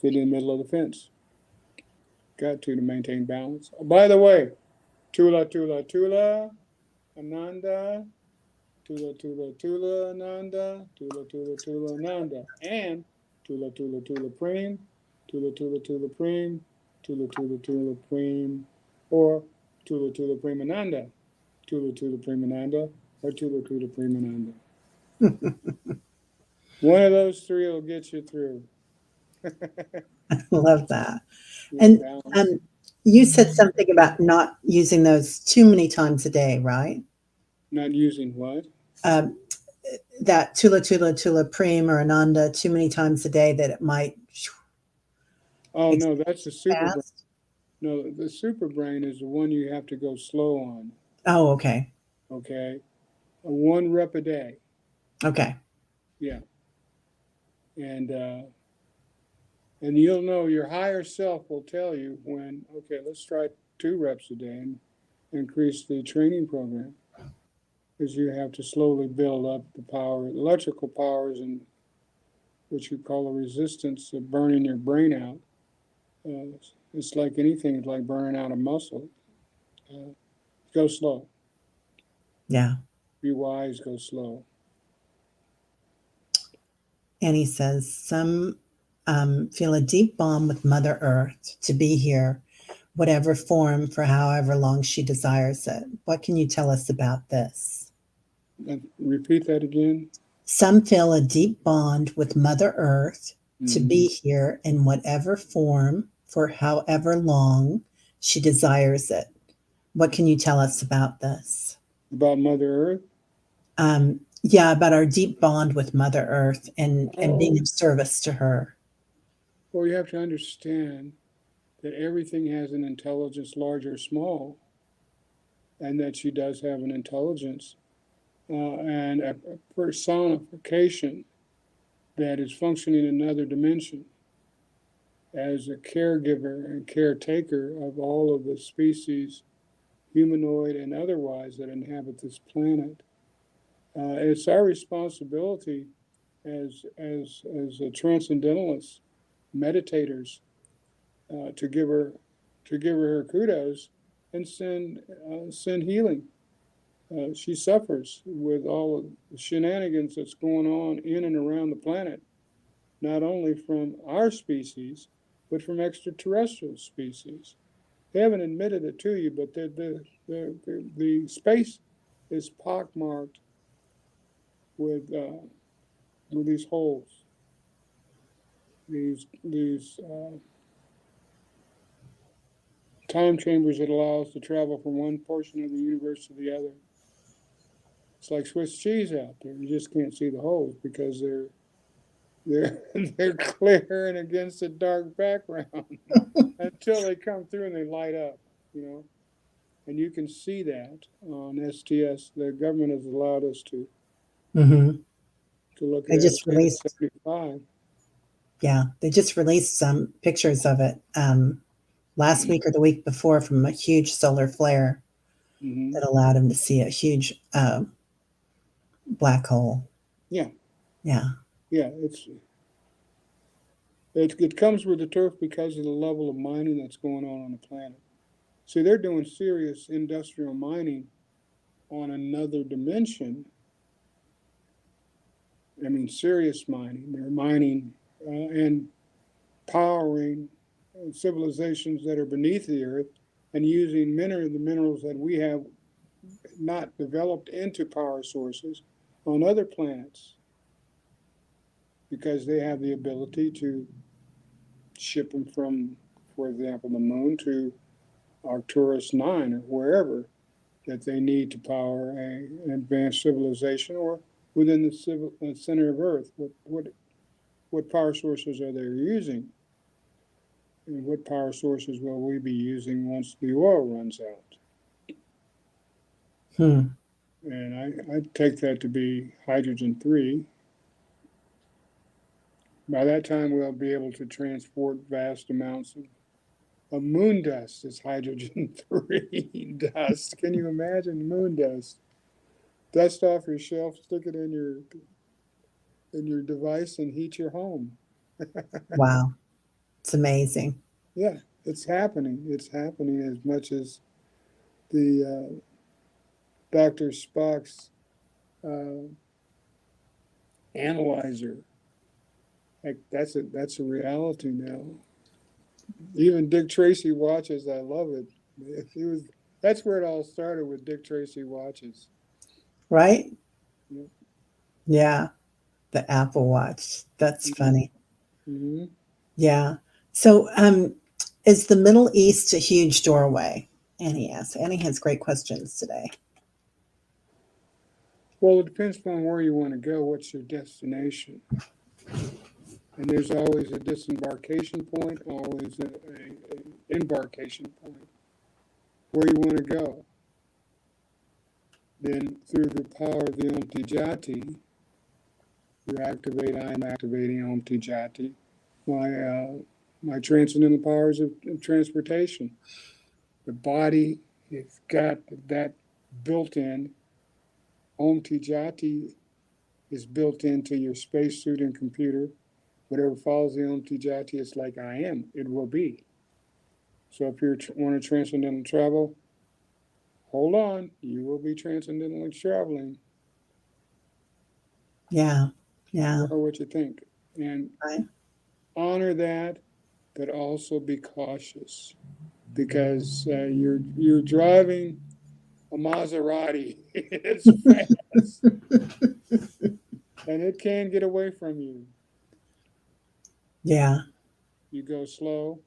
[SPEAKER 2] fit in the middle of the fence. Got to maintain balance. Oh, by the way, Tula Tula Tula, Ananda, Tula Tula Tula, Ananda, Tula Tula Tula, Ananda, and Tula Tula Tula Preem, Tula Tula Tula Preem, Tula Tula Tula Preem, or Tula Tula Preem Ananda, Tula Tula Preem Ananda, or Tula Tula Preem Ananda. One of those three will get you through.
[SPEAKER 1] Love that.
[SPEAKER 2] With
[SPEAKER 1] And
[SPEAKER 2] balance.
[SPEAKER 1] you said something about not using those too many times a day, right?
[SPEAKER 2] Not using what?
[SPEAKER 1] Um, that Tula Tula Tula Preem or Ananda too many times a day that it might
[SPEAKER 2] Oh no,
[SPEAKER 1] expand
[SPEAKER 2] that's the super brain.
[SPEAKER 1] fast.
[SPEAKER 2] No, the super brain is the one you have to go slow on.
[SPEAKER 1] Oh, okay.
[SPEAKER 2] Okay, one rep a day.
[SPEAKER 1] Okay.
[SPEAKER 2] Yeah, and you'll know your higher self will tell you when. Okay, let's try 2 reps a day and increase the training program, because you have to slowly build up the power, electrical powers, and what you call the resistance of burning your brain out. It's like anything. It's like burning out a muscle. Go slow.
[SPEAKER 1] Yeah.
[SPEAKER 2] Be wise. Go slow.
[SPEAKER 1] And he says, some feel a deep bond with Mother Earth to be here, whatever form, for however long she desires it. What can you tell us about this?
[SPEAKER 2] Repeat that again.
[SPEAKER 1] Some feel a deep bond with Mother Earth to
[SPEAKER 2] Mm-hmm.
[SPEAKER 1] be here in whatever form, for however long she desires it. What can you tell us about this?
[SPEAKER 2] About Mother Earth?
[SPEAKER 1] Yeah, about our deep bond with Mother Earth and being
[SPEAKER 2] Oh,
[SPEAKER 1] of service to her.
[SPEAKER 2] well, you have to understand that everything has an intelligence, large or small, and that she does have an intelligence and a personification that is functioning in another dimension as a caregiver and caretaker of all of the species, humanoid and otherwise, that inhabit this planet. It's our responsibility as transcendentalists, meditators, to give her her kudos and send healing. She suffers with all of the shenanigans that's going on in and around the planet, not only from our species, but from extraterrestrial species. They haven't admitted it to you, but the space is pockmarked with these holes, these time chambers that allow us to travel from one portion of the universe to the other. It's like Swiss cheese out there. You just can't see the holes because they're clear and against a dark background until they come through and they light up, you know. And you can see that on STS. The government has allowed us
[SPEAKER 1] Mm-hmm.
[SPEAKER 2] to look
[SPEAKER 1] They
[SPEAKER 2] at
[SPEAKER 1] just
[SPEAKER 2] STS
[SPEAKER 1] released,
[SPEAKER 2] 75.
[SPEAKER 1] yeah, they just released some pictures of it last week or the week before from a huge solar flare
[SPEAKER 2] Mm-hmm.
[SPEAKER 1] that allowed them to see a huge black hole.
[SPEAKER 2] Yeah,
[SPEAKER 1] Yeah.
[SPEAKER 2] yeah. It comes with the turf because of the level of mining that's going on the planet. See, they're doing serious industrial mining on another dimension. I mean, serious mining. They're mining and powering civilizations that are beneath the earth and using many of the minerals that we have not developed into power sources on other planets, because they have the ability to ship them from, for example, the moon to Arcturus 9 or wherever, that they need to power an advanced civilization, or within the center of Earth, what power sources are they using? And what power sources will we be using once the oil runs out?
[SPEAKER 1] Hmm.
[SPEAKER 2] And I take that to be hydrogen 3. By that time, we'll be able to transport vast amounts of moon dust as hydrogen 3 dust. Can you imagine moon dust? Dust off your shelf, stick it in your device, and heat your home.
[SPEAKER 1] Wow. It's amazing.
[SPEAKER 2] Yeah, it's happening. It's happening as much as the Dr. Spock's uh, analyzer. Like that's a reality now. Even Dick Tracy watches. I love it. He was. That's where it all started, with Dick Tracy watches.
[SPEAKER 1] Right?
[SPEAKER 2] Yeah.
[SPEAKER 1] Yeah. The Apple Watch. That's funny.
[SPEAKER 2] Mm-hmm.
[SPEAKER 1] Yeah. So, is the Middle East a huge doorway? Annie asks. Annie has great questions today.
[SPEAKER 2] Well, it depends upon where you want to go. What's your destination? And there's always a disembarkation point, always a embarkation point. Where you want to go. Then through the power of the jah-tee, I am activating jah-tee, my transcendental powers of transportation. The body has got that built in. jah-tee is built into your spacesuit and computer. Whatever follows the jah-tee, it's like I am, it will be. So if you want to transcendental travel, hold on, you will be transcendentally traveling.
[SPEAKER 1] Yeah. Yeah.
[SPEAKER 2] Or what you think. And
[SPEAKER 1] Right.
[SPEAKER 2] honor that, but also be cautious, because you're driving a Maserati. It's fast, and it can get away from you.
[SPEAKER 1] Yeah.
[SPEAKER 2] You go slow,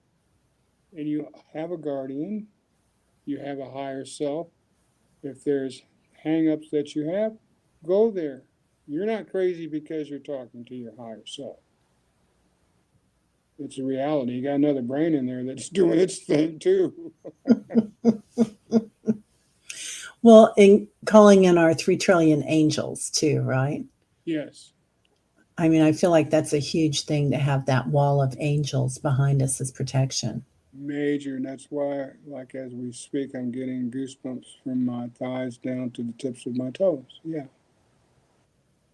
[SPEAKER 2] and you have a guardian. You have a higher self. If there's hang-ups that you have, go there. You're not crazy because you're talking to your higher self. It's a reality. You got another brain in there that's doing its thing too.
[SPEAKER 1] Well, in calling in our 3 trillion angels too, right?
[SPEAKER 2] Yes.
[SPEAKER 1] I mean, I feel like that's a huge thing to have that wall of angels behind us as protection.
[SPEAKER 2] Major, and that's why, like as we speak, I'm getting goosebumps from my thighs down to the tips of my toes. Yeah.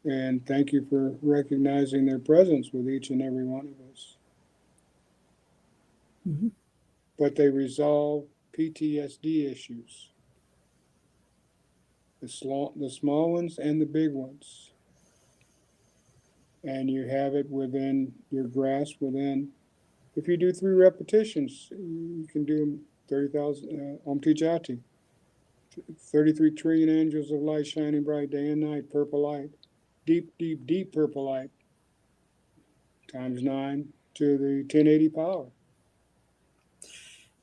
[SPEAKER 2] And thank you for recognizing their presence with each and every one of us.
[SPEAKER 1] Mhm.
[SPEAKER 2] But they resolve PTSD issues, the small ones and the big ones. And you have it within your grasp. If you do 3 repetitions, you can do 30,000 jah-tee. 33 trillion angels of light shining bright day and night, purple light, deep, deep, deep purple light, times 9 to the 1080 power.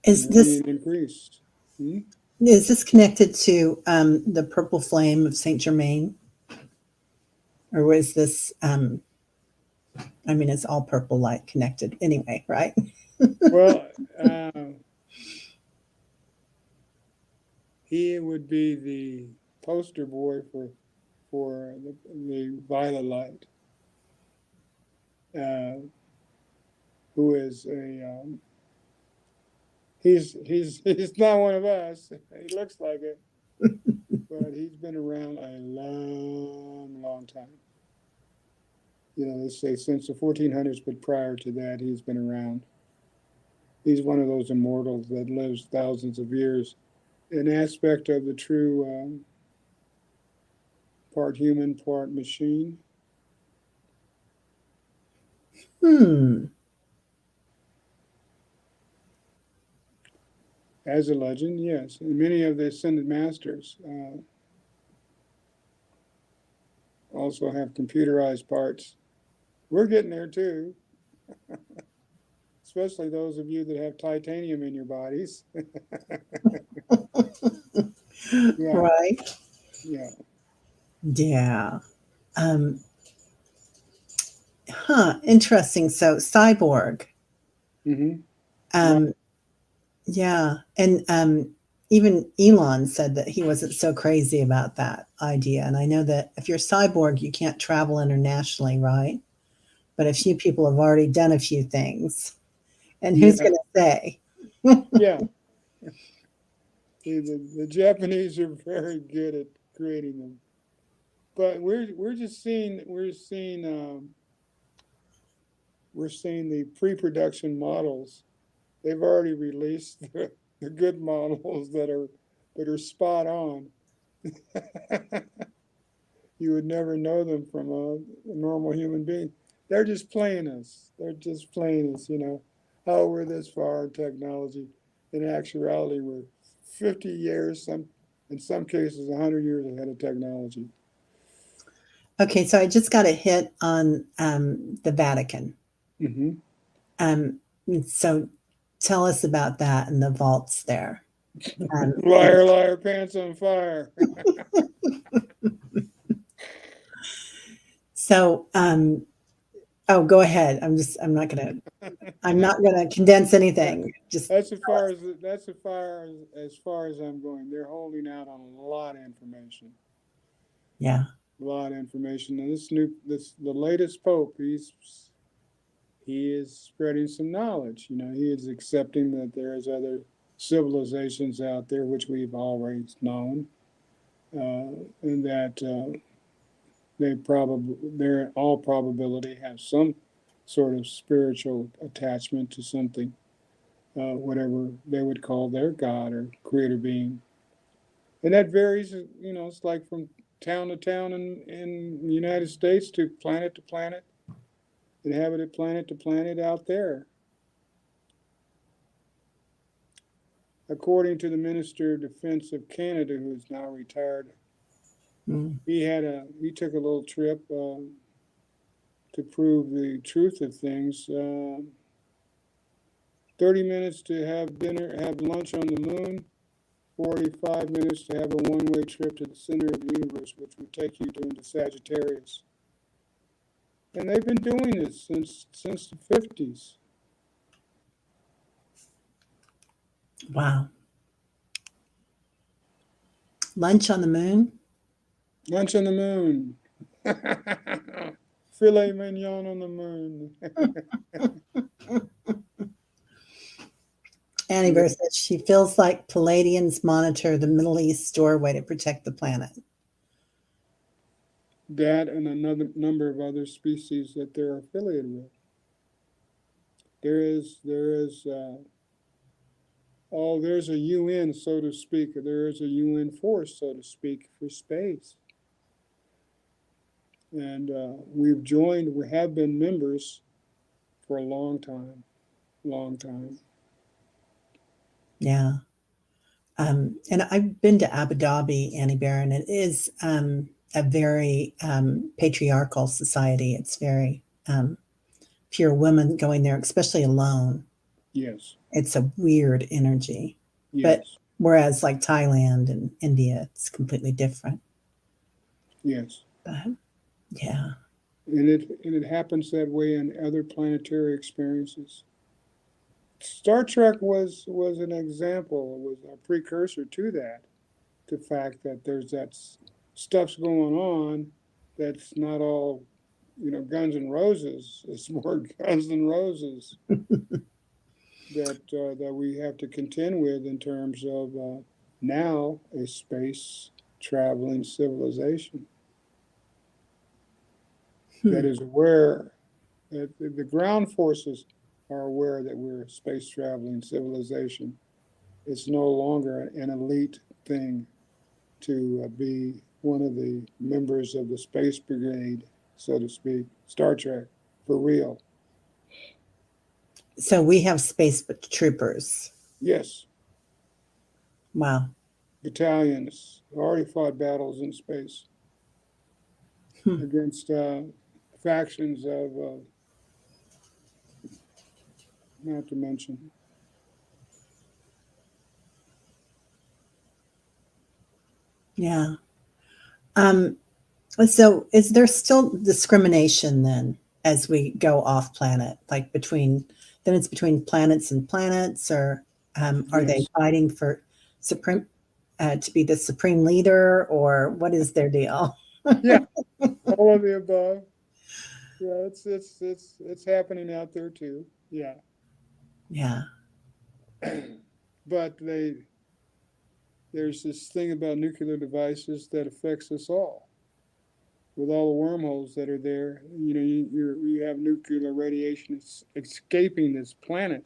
[SPEAKER 1] Is
[SPEAKER 2] And
[SPEAKER 1] this
[SPEAKER 2] increased. Hmm?
[SPEAKER 1] is this connected to the purple flame of Saint Germain, or was this? I mean, it's all purple light connected anyway, right?
[SPEAKER 2] Well, he would be the poster boy for the violet light, who is a he's not one of us. He looks like it, but he's been around a long, long time. They say since the 1400s, but prior to that, he's been around. He's one of those immortals that lives thousands of years. An aspect of the true part human, part machine.
[SPEAKER 1] Hmm.
[SPEAKER 2] As a legend, yes. And many of the ascended masters also have computerized parts. We're getting there too, especially those of you that have titanium in your bodies. Yeah,
[SPEAKER 1] Right?
[SPEAKER 2] yeah.
[SPEAKER 1] Yeah. Um, Interesting. So, cyborg.
[SPEAKER 2] Hmm. Right.
[SPEAKER 1] Um, yeah. And even Elon said that he wasn't so crazy about that idea. And I know that if you're cyborg, you can't travel internationally, right? But a few people have already done a few things. And who's
[SPEAKER 2] Yeah,
[SPEAKER 1] going to say?
[SPEAKER 2] yeah. The Japanese are very good at creating them, but we're just seeing we're seeing the pre-production models. They've already released the good models that are spot on. You would never know them from a normal human being. They're just playing us. They're just playing us, you know. Oh, we're this far in technology. In actuality, we're 50 years, in some cases, 100 years ahead of technology.
[SPEAKER 1] Okay, so I just got a hit on the Vatican.
[SPEAKER 2] Hmm.
[SPEAKER 1] Um, so tell us about that and the vaults there. And
[SPEAKER 2] Liar, liar, pants on fire.
[SPEAKER 1] so, oh, go ahead. I'm not gonna condense
[SPEAKER 2] Yeah,
[SPEAKER 1] anything. Just tell us.
[SPEAKER 2] as far as I'm going. They're holding out on a lot of information.
[SPEAKER 1] Yeah.
[SPEAKER 2] A lot of information. And this the latest pope. He is spreading some knowledge. You know, he is accepting that there is other civilizations out there which we've always known, and that they're all probability have some sort of spiritual attachment to something, whatever they would call their god or creator being, and that varies. You know, it's like from town to town in the United States to planet, inhabited planet to planet out there. According to the Minister of Defense of Canada, who is now retired,
[SPEAKER 1] Mm.
[SPEAKER 2] he took a little trip to prove the truth of things. 30 minutes to have lunch on the moon. 45 minutes to have a one-way trip to the center of the universe, which would take you into Sagittarius. And they've been doing this since the 50s.
[SPEAKER 1] Wow. Lunch on the moon?
[SPEAKER 2] Lunch on the moon. Filet mignon on the moon.
[SPEAKER 1] Annie Bear says she feels like Palladians monitor the Middle East doorway to protect the planet.
[SPEAKER 2] That and another number of other species that they're affiliated with. There's a UN, so to speak. There is a UN force, so to speak, for space. And we have been members for a long time.
[SPEAKER 1] Yeah. And I've been to Abu Dhabi, Annie Bear, and it is a very patriarchal society. It's very, if you're a woman going there, especially alone,
[SPEAKER 2] Yes,
[SPEAKER 1] it's a weird energy. But
[SPEAKER 2] yes,
[SPEAKER 1] whereas like Thailand and India, it's completely different.
[SPEAKER 2] yes.
[SPEAKER 1] But yeah.
[SPEAKER 2] And it happens that way in other planetary experiences. Star Trek was an example, was a precursor to that. The fact that there's stuff's going on that's not all, Guns and Roses. It's more Guns and Roses that we have to contend with in terms of now a space traveling civilization that
[SPEAKER 1] Hmm.
[SPEAKER 2] is aware that the ground forces are aware that we're a space traveling civilization. It's no longer an elite thing to be one of the members of the space brigade, so to speak. Star Trek, for real.
[SPEAKER 1] So we have space troopers.
[SPEAKER 2] Yes,
[SPEAKER 1] Wow.
[SPEAKER 2] battalions already fought battles in space
[SPEAKER 1] Hmm.
[SPEAKER 2] against factions of, not to mention.
[SPEAKER 1] Yeah. Um, so is there still discrimination then as we go off planet, like then it's between planets, or are they
[SPEAKER 2] Yes.
[SPEAKER 1] fighting for supreme to be the supreme leader, or what is their deal?
[SPEAKER 2] Yeah. All of the above. Yeah, it's happening out there too. Yeah.
[SPEAKER 1] Yeah.
[SPEAKER 2] But there's this thing about nuclear devices that affects us all. With all the wormholes that are there, you have nuclear radiation escaping this planet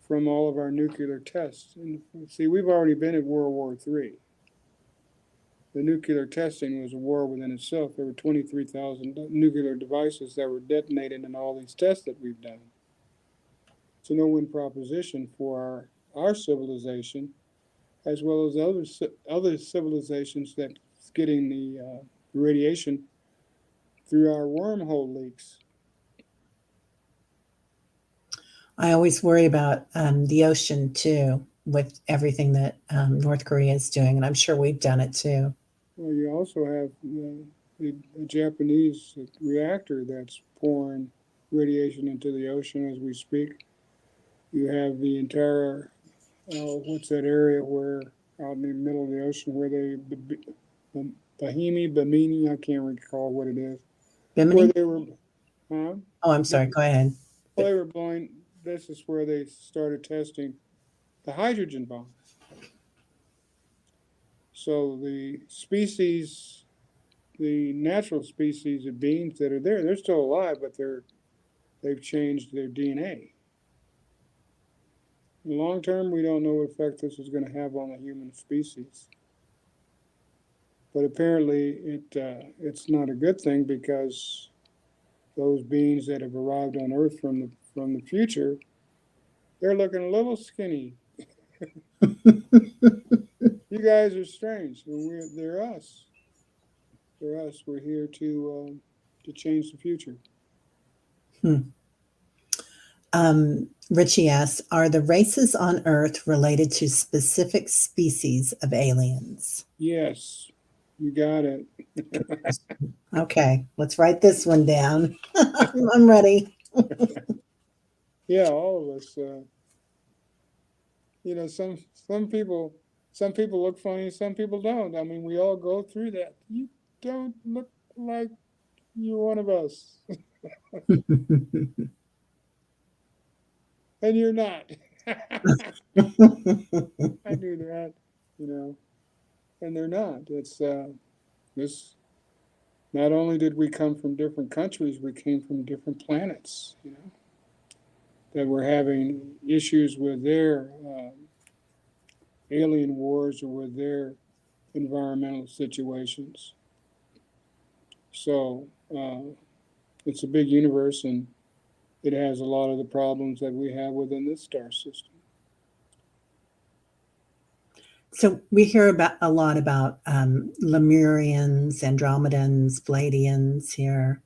[SPEAKER 2] from all of our nuclear tests. And see, we've already been at World War III. The nuclear testing was a war within itself. There were 23,000 nuclear devices that were detonated in all these tests that we've done. It's a no-win proposition for our civilization, as well as other civilizations that's getting the radiation through our wormhole leaks.
[SPEAKER 1] I always worry about the ocean too, with everything that North Korea is doing, and I'm sure we've done it too.
[SPEAKER 2] Well, you also have the Japanese reactor that's pouring radiation into the ocean as we speak. You have the entire, what's that area where, out in the middle of the ocean, where Bimini, I can't recall what it is, where
[SPEAKER 1] Bimini?
[SPEAKER 2] they were, huh?
[SPEAKER 1] Oh, I'm sorry. Go ahead.
[SPEAKER 2] Well, they were blowing, this is where they started testing the hydrogen bomb. So the natural species of beings that are there, they're still alive, but they've changed their DNA. In the long term, we don't know what effect this is going to have on the human species. But apparently, it's not a good thing, because those beings that have arrived on Earth from the future, they're looking a little skinny. You guys are strange. They're us. They're us. We're here to change the future.
[SPEAKER 1] Hmm. Richie asks, are the races on Earth related to specific species of aliens?
[SPEAKER 2] Yes, you got it.
[SPEAKER 1] Good question. Okay, let's write this one down. I'm ready.
[SPEAKER 2] Yeah, all of us. Some people look funny, some people don't. I mean, we all go through that. You don't look like you're one of us, and you're not. I do that, you know, and they're not. It's this. Not only did we come from different countries, we came from different planets. That were having issues with their alien wars or with their environmental situations. So it's a big universe, and it has a lot of the problems that we have within this star system.
[SPEAKER 1] So we hear about a lot about Lemurians, Andromedans, Pleiadians here,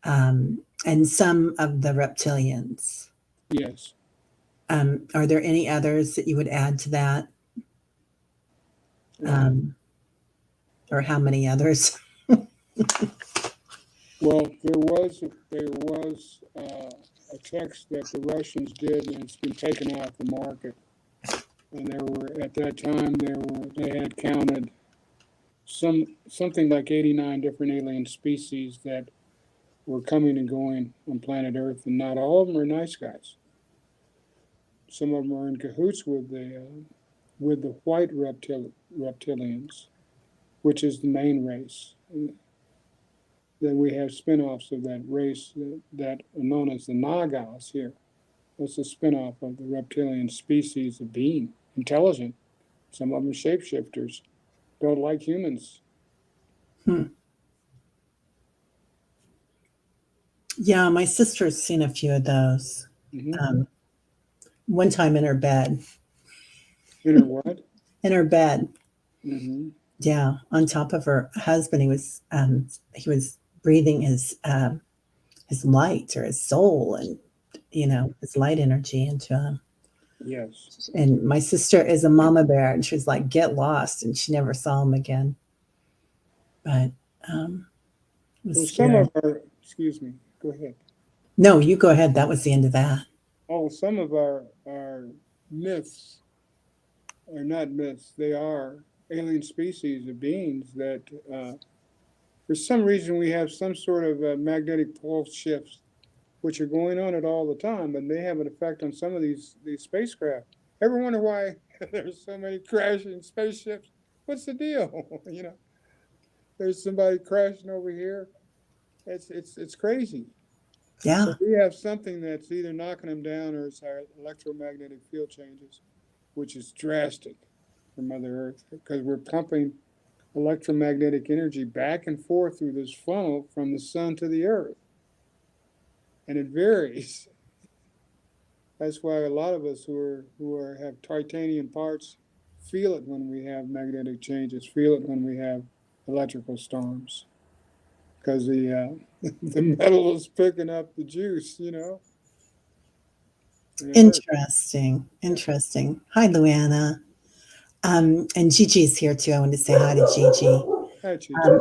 [SPEAKER 1] and some of the reptilians.
[SPEAKER 2] Yes.
[SPEAKER 1] Are there any others that you would add to that? Or how many others?
[SPEAKER 2] Well, there was a text that the Russians did, and it's been taken off the market. And there were, at that time, they had counted something like 89 different alien species that were coming and going on planet Earth, and not all of them are nice guys. Some of them are in cahoots with the white reptilians, which is the main race. Then we have spin-offs of that race that are known as the Nagas here. That's a spin-off of the reptilian species of being, intelligent. Some of them shapeshifters, don't like humans.
[SPEAKER 1] Hmm. Yeah, my sister's seen a few of those.
[SPEAKER 2] Mm-hmm.
[SPEAKER 1] One time in her bed.
[SPEAKER 2] In her what?
[SPEAKER 1] In her bed.
[SPEAKER 2] Mm-hmm.
[SPEAKER 1] Yeah, on top of her husband. He was breathing his light or his soul, and his light energy into him.
[SPEAKER 2] Yes.
[SPEAKER 1] And my sister is a mama bear, and she was like, get lost, and she never saw him again. But it was
[SPEAKER 2] Well, some
[SPEAKER 1] scary.
[SPEAKER 2] of our, excuse me, go ahead.
[SPEAKER 1] No, you go ahead. That was the end of that.
[SPEAKER 2] Oh, some of our myths are not myths. They are alien species of beings that, for some reason, we have some sort of magnetic pole shifts, which are going on it all the time, and they have an effect on some of these spacecraft. Ever wonder why there's so many crashing spaceships? What's the deal? You know, there's somebody crashing over here. It's crazy.
[SPEAKER 1] Yeah.
[SPEAKER 2] So we have something that's either knocking them down or it's our electromagnetic field changes, which is drastic for Mother Earth because we're pumping electromagnetic energy back and forth through this funnel from the sun to the earth. And it varies. That's why a lot of us who have titanium parts feel it when we have magnetic changes, feel it when we have electrical storms, because the the metal is picking up the juice, you know, and it hurts.
[SPEAKER 1] Interesting. Interesting. Hi, Luana. And Gigi's here too. I want to say hi to Gigi.
[SPEAKER 2] Hi, Chi Chi.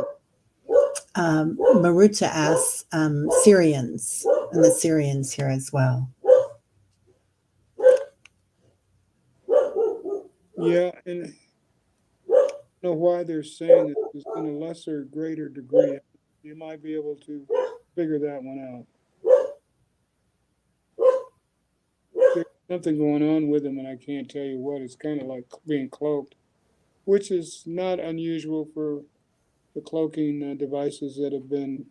[SPEAKER 1] Um, Maruta asks Syrians, and the Syrians here as well.
[SPEAKER 2] Yeah, and I don't know why they're saying that it's in a lesser, greater degree. You might be able to figure that one out. There's something going on with them, and I can't tell you what. It's kind of like being cloaked, which is not unusual for the cloaking devices that have been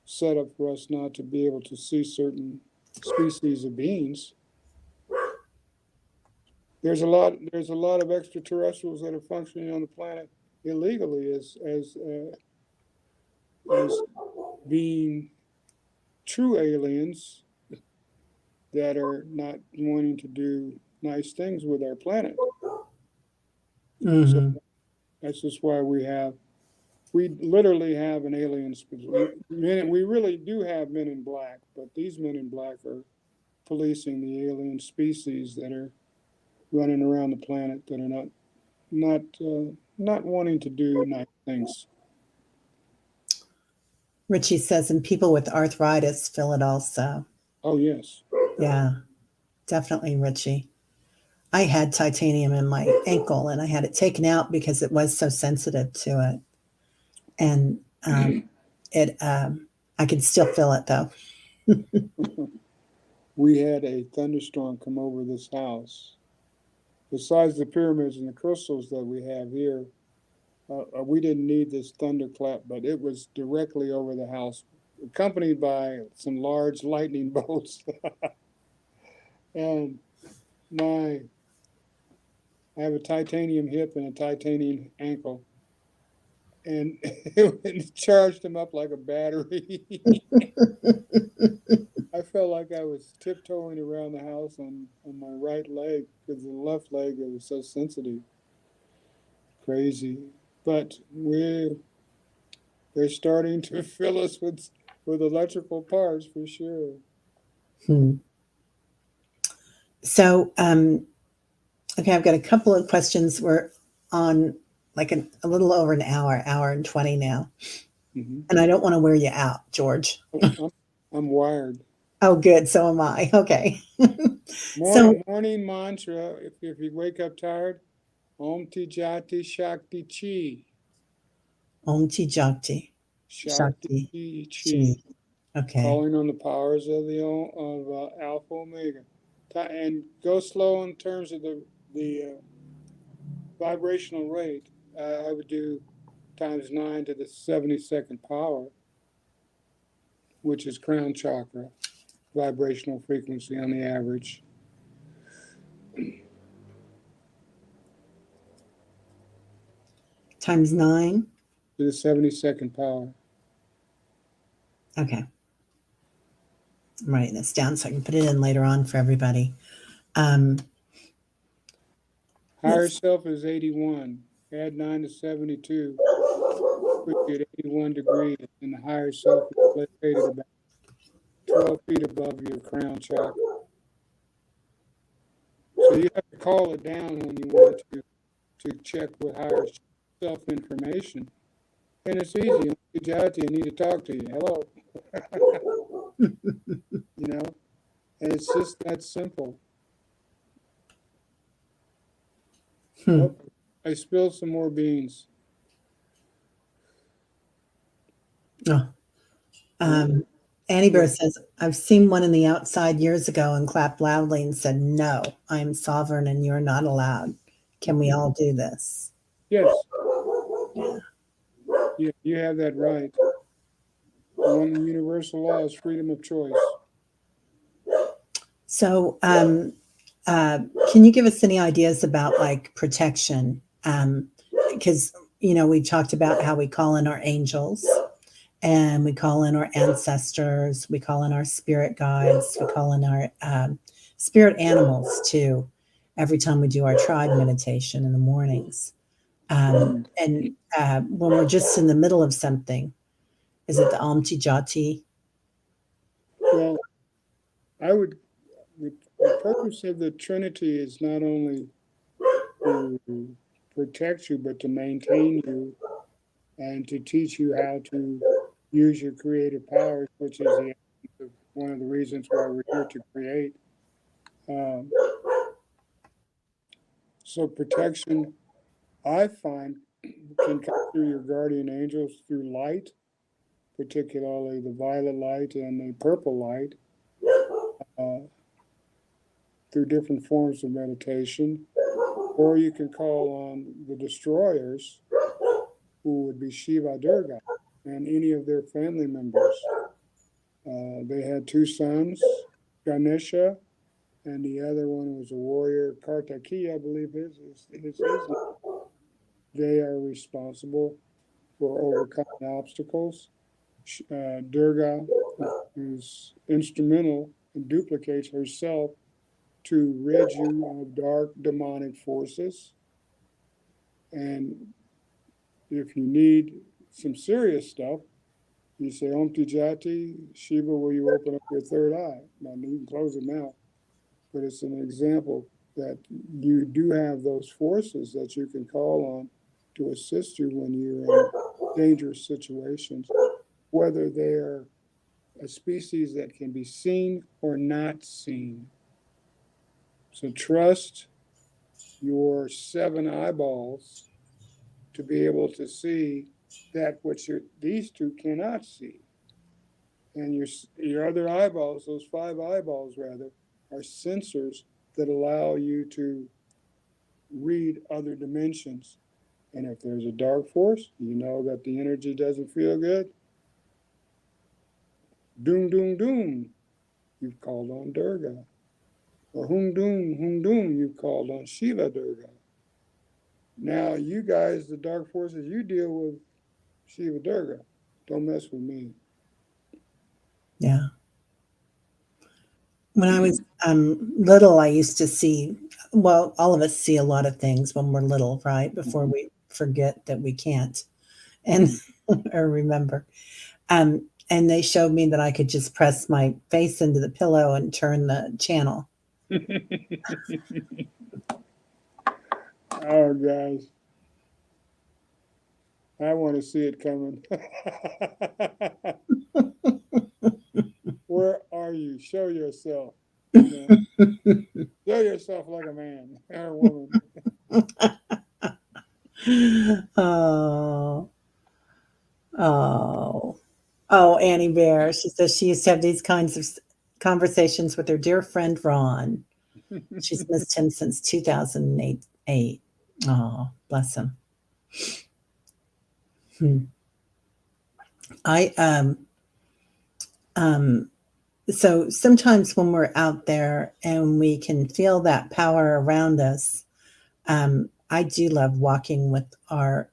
[SPEAKER 2] set up for us not to be able to see certain species of beings. There's a lot of extraterrestrials that are functioning on the planet illegally as being true aliens that are not wanting to do nice things with our planet. So
[SPEAKER 1] Hmm.
[SPEAKER 2] that's just why we literally have an alien species. We really do have men in black, but these men in black are policing the alien species that are running around the planet that are not wanting to do nice things.
[SPEAKER 1] Richie says, and people with arthritis feel it also.
[SPEAKER 2] Oh yes.
[SPEAKER 1] Yeah, definitely, Richie. I had titanium in my ankle and I had it taken out because it was so sensitive to it. And it, I could still feel it though.
[SPEAKER 2] We had a thunderstorm come over this house. Besides the pyramids and the crystals that we have here, we didn't need this thunderclap, but it was directly over the house, accompanied by some large lightning bolts. And my, I have a titanium hip and a titanium ankle, and it charged them up like a battery. I felt like I was tiptoeing around the house on my right leg because the left leg it was so sensitive. Crazy. But they're starting to fill us with electrical parts for sure.
[SPEAKER 1] Hmm. So, okay, I've got a couple of questions. We're on like a little over an hour and 20 now.
[SPEAKER 2] Mm-hmm.
[SPEAKER 1] And I don't want to wear you out, George.
[SPEAKER 2] Oh, I'm wired.
[SPEAKER 1] Oh, good. So am I. Okay. So,
[SPEAKER 2] Morning mantra. If you wake up tired, Om Ti Jati Shakti Chi.
[SPEAKER 1] Om Ti Jakti,
[SPEAKER 2] Shakti
[SPEAKER 1] Shakti,
[SPEAKER 2] Chi.
[SPEAKER 1] Chi. Okay.
[SPEAKER 2] Calling on the powers of the Alpha Omega. And go slow in terms of the vibrational rate. I would do times 9 to the 72nd power, which is crown chakra vibrational frequency on the average.
[SPEAKER 1] Times 9.
[SPEAKER 2] To the 72nd power.
[SPEAKER 1] Okay. I'm writing this down so I can put it in later on for everybody. Um,
[SPEAKER 2] Higher self is 81. Add 9 to 72. Put you at 81 degrees, and the higher self is located about 12 feet above your crown chakra. So So you have to call it down when you want to check with higher self-information. And it's easy. Jah-tee, I need to talk to you. Hello. You know, and it's just that simple. Oh, I spilled some more beans.
[SPEAKER 1] Oh. Annie Bear says, I've seen one in the outside years ago and clapped loudly and said, no, I'm sovereign and you're not allowed. Can we all do this?
[SPEAKER 2] Yes.
[SPEAKER 1] Yeah.
[SPEAKER 2] You have that right. One of the universal laws, freedom of choice.
[SPEAKER 1] So, can you give us any ideas about like protection? Because, you know, we talked about how we call in our angels and we call in our ancestors, we call in our spirit guides, we call in our spirit animals too, every time we do our tribe meditation in the mornings. And when we're just in the middle of something, is it the jah-tee?
[SPEAKER 2] Well, the purpose of the Trinity is not only to protect you, but to maintain you and to teach you how to use your creative powers, which is one of the reasons why we're here to create. So protection, I find, can come through your guardian angels through light, particularly the violet light and the purple light, through different forms of meditation. Or you can call on the destroyers, who would be Shiva, Durga, and any of their family members. They had two sons, Ganesha, and the other one was a warrior, Kartikeya, I believe his name. They are responsible for overcoming obstacles. Durga is instrumental and duplicates herself to rid you of dark demonic forces. And if you need some serious stuff, you say, jah-tee, Shiva, will you open up your third eye? Now, you can close it now, but it's an example that you do have those forces that you can call on to assist you when you're in dangerous situations, whether they're a species that can be seen or not seen. So trust your 7 eyeballs to be able to see that which these two cannot see. And your other eyeballs, those 5 eyeballs rather, are sensors that allow you to read other dimensions. And if there's a dark force, you know that the energy doesn't feel good. Doom, doom, doom, you've called on Durga. Or hum, doom, you've called on Shiva Durga. Now, you guys, the dark forces, you deal with Shiva Durga. Don't mess with me.
[SPEAKER 1] Yeah. When I was little, I used to see, well, all of us see a lot of things when we're little, right? Before we forget that we can't and or remember. And they showed me that I could just press my face into the pillow and turn the channel.
[SPEAKER 2] Oh, guys. I want to see it coming. Where are you? Show yourself. You know? Show yourself like a man or a woman.
[SPEAKER 1] Oh, oh, Annie Bear. She says she used to have these kinds of conversations with her dear friend Ron. She's missed him since 2008. Oh, bless him. I so sometimes when we're out there and we can feel that power around us, I do love walking with our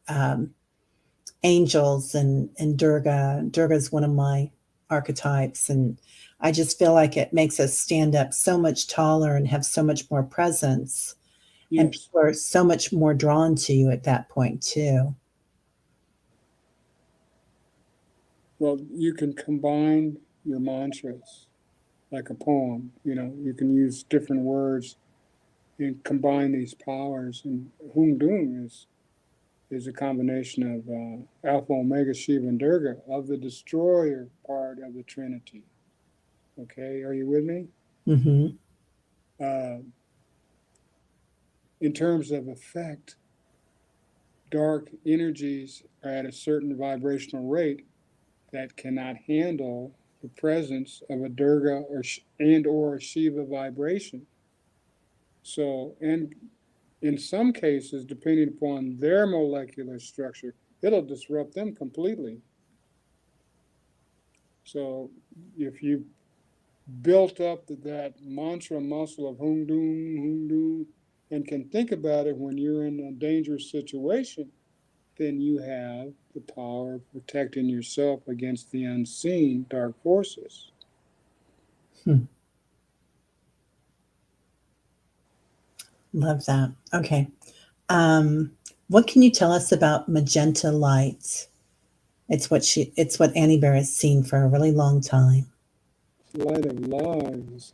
[SPEAKER 1] angels and Durga. Durga is one of my archetypes, and I just feel like it makes us stand up so much taller and have so much more presence.
[SPEAKER 2] Yes.
[SPEAKER 1] And people are so much more drawn to you at that point too.
[SPEAKER 2] Well, you can combine your mantras like a poem. You know, you can use different words and combine these powers. And Hung is a combination of Alpha, Omega, Shiva, and Durga, of the destroyer part of the Trinity. Okay, are you with me?
[SPEAKER 1] Mm-hmm.
[SPEAKER 2] In terms of effect, dark energies are at a certain vibrational rate that cannot handle the presence of a Durga or a Shiva vibration. So, and in some cases, depending upon their molecular structure, it'll disrupt them completely. So, if you built up that mantra muscle of hung doom, and can think about it when you're in a dangerous situation, then you have the power of protecting yourself against the unseen dark forces.
[SPEAKER 1] Love that. Okay. What can you tell us about magenta light? It's what Annie Bear has seen for a really long time.
[SPEAKER 2] It's the light of love. It's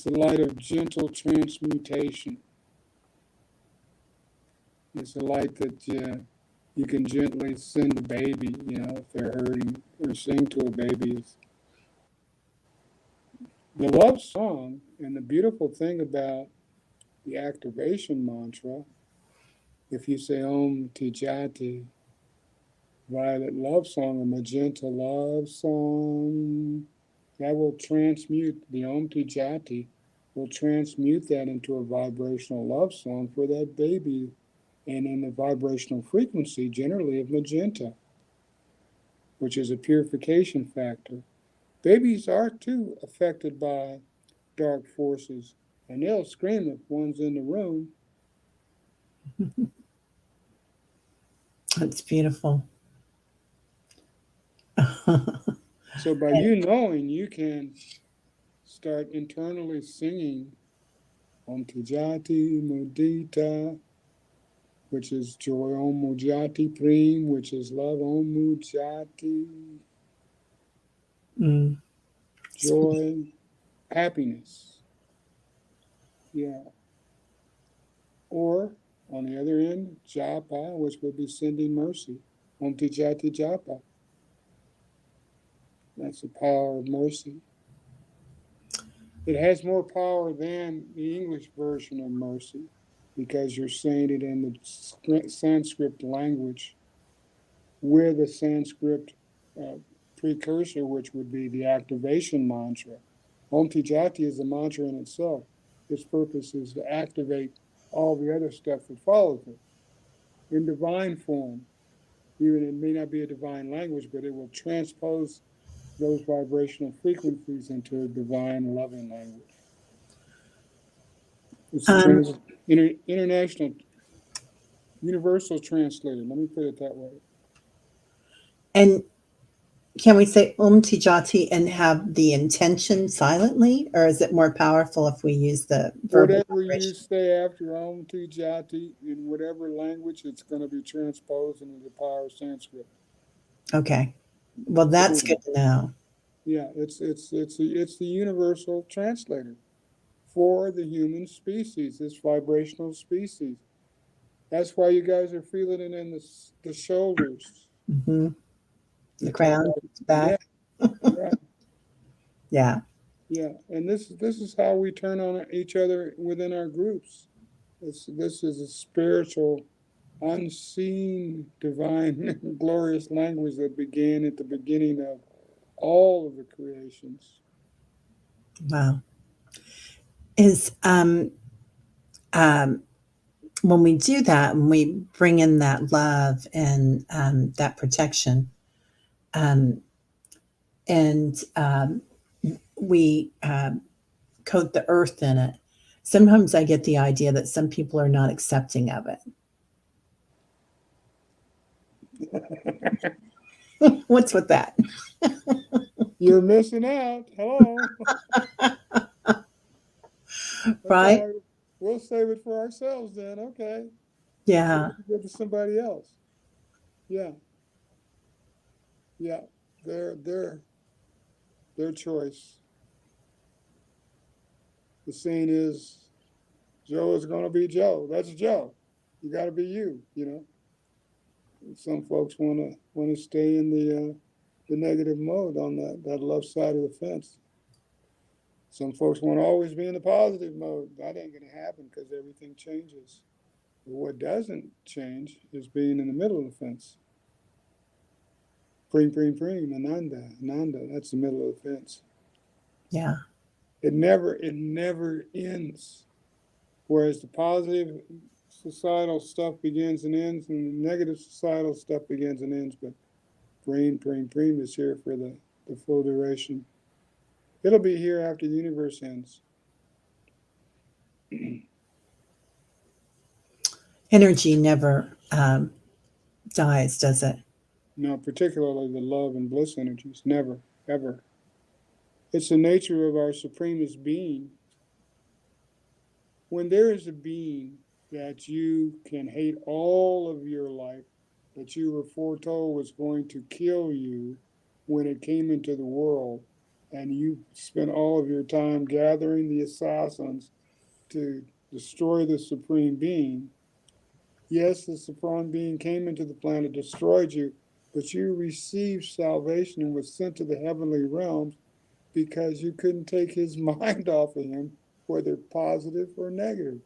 [SPEAKER 2] the light of gentle transmutation. It's a light that you can gently send a baby, if they're hurting, or sing to a baby. The love song, and the beautiful thing about the activation mantra, if you say Om Tijati, violet love song, a magenta love song, that will transmute the Om Tijati, will transmute that into a vibrational love song for that baby, and in the vibrational frequency generally of magenta, which is a purification factor. Babies are too affected by dark forces, and they'll scream if one's in the room.
[SPEAKER 1] It's beautiful.
[SPEAKER 2] So by you knowing, you can start internally singing Om Tijati Mudita, which is joy. Om Mujati Preem, which is love. Om Mujati,
[SPEAKER 1] Mm.
[SPEAKER 2] joy, happiness. Yeah. Or on the other end, Japa, which would be sending mercy. Om Tijati Japa. That's the power of mercy. It has more power than the English version of mercy because you're saying it in the Sanskrit language with a Sanskrit precursor, which would be the activation mantra. Om Tijati is a mantra in itself. Its purpose is to activate all the other stuff that follows it in divine form. Even it may not be a divine language, but it will transpose those vibrational frequencies into a divine loving language. It's a international, universal translator. Let me put it that way.
[SPEAKER 1] And can we say Om Tijati and have the intention silently, or is it more powerful if we use the verbal
[SPEAKER 2] Whatever you
[SPEAKER 1] vibration?
[SPEAKER 2] say after Om Tijati, in whatever language, it's going to be transposed into the power of Sanskrit.
[SPEAKER 1] Okay. Well, that's good to know.
[SPEAKER 2] Yeah, it's the universal translator for the human species, this vibrational species. That's why you guys are feeling it in the shoulders.
[SPEAKER 1] Mm-hmm. The
[SPEAKER 2] It takes,
[SPEAKER 1] crown,
[SPEAKER 2] yeah,
[SPEAKER 1] back.
[SPEAKER 2] right,
[SPEAKER 1] Yeah.
[SPEAKER 2] yeah. And this is how we turn on each other within our groups. This is a spiritual, unseen, divine, glorious language that began at the beginning of all of the creations.
[SPEAKER 1] Wow. Is um when we do that and we bring in that love and that protection, um, and we coat the earth in it, sometimes I get the idea that some people are not accepting of it. What's with that?
[SPEAKER 2] You're missing out. Hello. That's all
[SPEAKER 1] Right?
[SPEAKER 2] right. We'll save it for ourselves then. Okay.
[SPEAKER 1] Yeah.
[SPEAKER 2] Give it to somebody else. Yeah. Yeah. Their choice. the saying is, Joe is going to be Joe. That's Joe. You got to be you. You know. Some folks want to stay in the negative mode on that left side of the fence. Some folks want to always be in the positive mode. That ain't going to happen because everything changes. But what doesn't change is being in the middle of the fence. Preem, preem, preem, ananda, ananda. That's the middle of the fence.
[SPEAKER 1] Yeah.
[SPEAKER 2] It never ends. Whereas the positive societal stuff begins and ends, and the negative societal stuff begins and ends. But Preem, Preem, Preem is here for the full duration. It'll be here after the universe ends.
[SPEAKER 1] Energy never dies, does it?
[SPEAKER 2] No, particularly the love and bliss energies. Never, ever. It's the nature of our supremest being. When there is a being that you can hate all of your life, that you were foretold was going to kill you when it came into the world, and you spent all of your time gathering the assassins to destroy the supreme being. Yes, the supreme being came into the planet, destroyed you, but you received salvation and was sent to the heavenly realms because you couldn't take his mind off of him, whether positive or negative.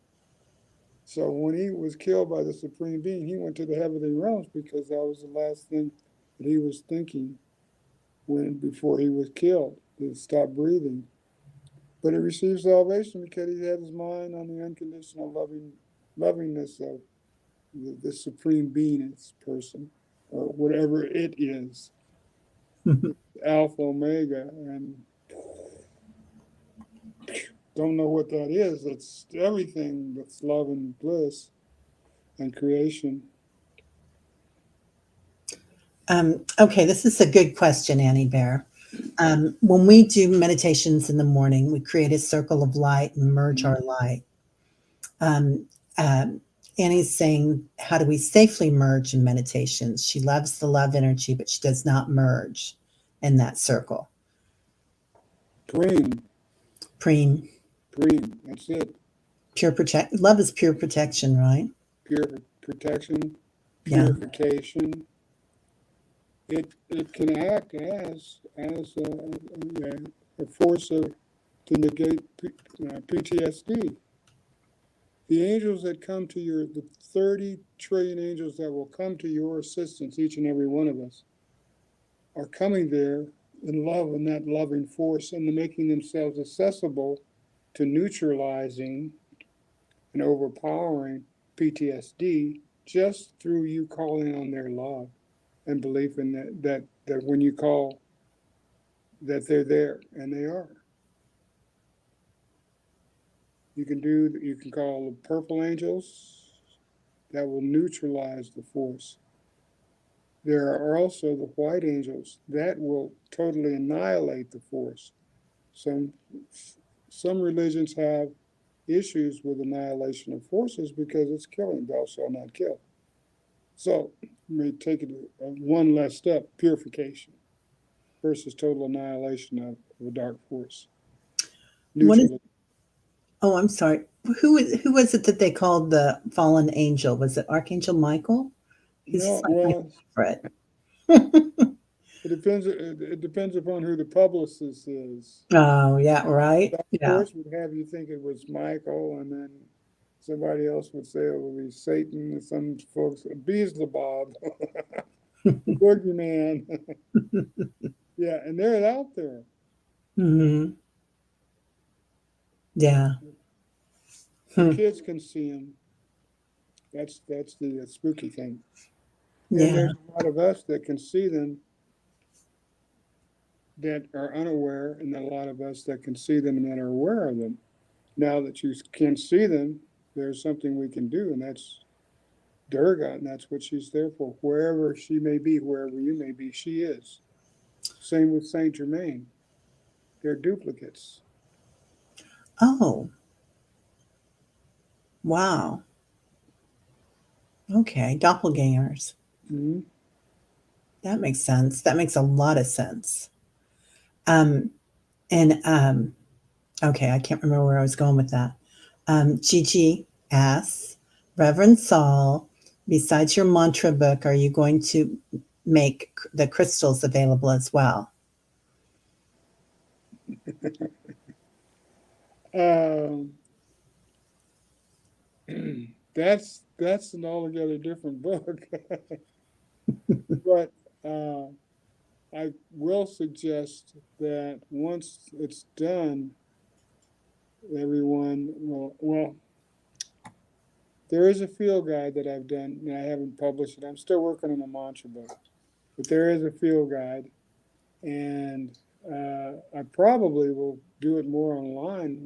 [SPEAKER 2] So when he was killed by the supreme being, he went to the heavenly realms because that was the last thing that he was thinking before he was killed, to stop breathing. But he received salvation because he had his mind on the unconditional lovingness of the supreme being, its person, or whatever it is, Alpha, Omega, and don't know what that is. It's everything that's love and bliss and creation.
[SPEAKER 1] Okay, this is a good question, Annie Bear. When we do meditations in the morning, we create a circle of light and merge our light. Um, Annie's saying, how do we safely merge in meditations? She loves the love energy, but she does not merge in that circle.
[SPEAKER 2] Preem,
[SPEAKER 1] Preem.
[SPEAKER 2] Preem, that's it.
[SPEAKER 1] Love is pure protection, right?
[SPEAKER 2] Pure protection,
[SPEAKER 1] Yeah.
[SPEAKER 2] purification. It can act as a force to negate PTSD. The angels that come to the 30 trillion angels that will come to your assistance, each and every one of us, are coming there in love and that loving force and making themselves accessible to neutralizing and overpowering PTSD just through you calling on their love and belief in that when you call, that they're there, and they are. You can call the purple angels that will neutralize the force. There are also the white angels that will totally annihilate the force. Some religions have issues with annihilation of forces because it's killing. Thou shalt not kill. So you may take it one less step: purification versus total annihilation of a dark force.
[SPEAKER 1] Oh, I'm sorry. Who was it that they called the fallen angel? Was it Archangel Michael? He's
[SPEAKER 2] No,
[SPEAKER 1] like my
[SPEAKER 2] well,
[SPEAKER 1] favorite.
[SPEAKER 2] it depends upon who the publicist is.
[SPEAKER 1] Oh, yeah, right.
[SPEAKER 2] Of
[SPEAKER 1] Yeah.
[SPEAKER 2] course, would have you think it was Michael, and then somebody else would say it would be Satan, and some folks, Beelzebub, the boogeyman. Yeah, and they're out there.
[SPEAKER 1] Mm-hmm. Yeah.
[SPEAKER 2] The kids can see them. That's the spooky thing.
[SPEAKER 1] Yeah.
[SPEAKER 2] And there's a lot of us that can see them that are unaware, and a lot of us that can see them and that are aware of them. Now that you can see them, there's something we can do, and that's Durga, and that's what she's there for. Wherever she may be, wherever you may be, she is. Same with Saint Germain. They're duplicates.
[SPEAKER 1] Oh, wow. Okay, doppelgangers.
[SPEAKER 2] Mm-hmm.
[SPEAKER 1] That makes sense. That makes a lot of sense. And Okay, I can't remember where I was going with that. Gigi asks, Reverend Saul, besides your mantra book, are you going to make the crystals available as well?
[SPEAKER 2] Um, that's an altogether different book. But I will suggest that once it's done, everyone will, well, there is a field guide that I've done, and I haven't published it. I'm still working on the mantra book, but there is a field guide, and I probably will do it more online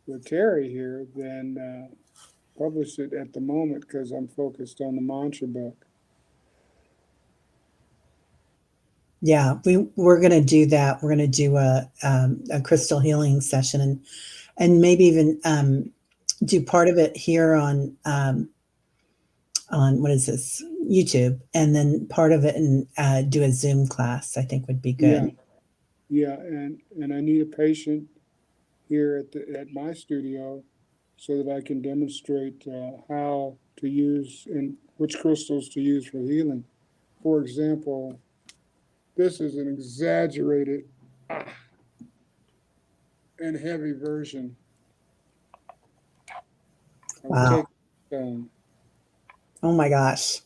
[SPEAKER 2] with Terry here than publish it at the moment because I'm focused on the mantra book.
[SPEAKER 1] Yeah, we're going to do that. We're going to do a crystal healing session and maybe even do part of it here on what is this, YouTube, and then part of it and do a Zoom class. I think would be
[SPEAKER 2] Yeah,
[SPEAKER 1] good.
[SPEAKER 2] yeah, and I need a patient here at my studio so that I can demonstrate how to use and which crystals to use for healing. For example, this is an exaggerated and heavy version of
[SPEAKER 1] Wow.
[SPEAKER 2] take stone.
[SPEAKER 1] Oh my gosh.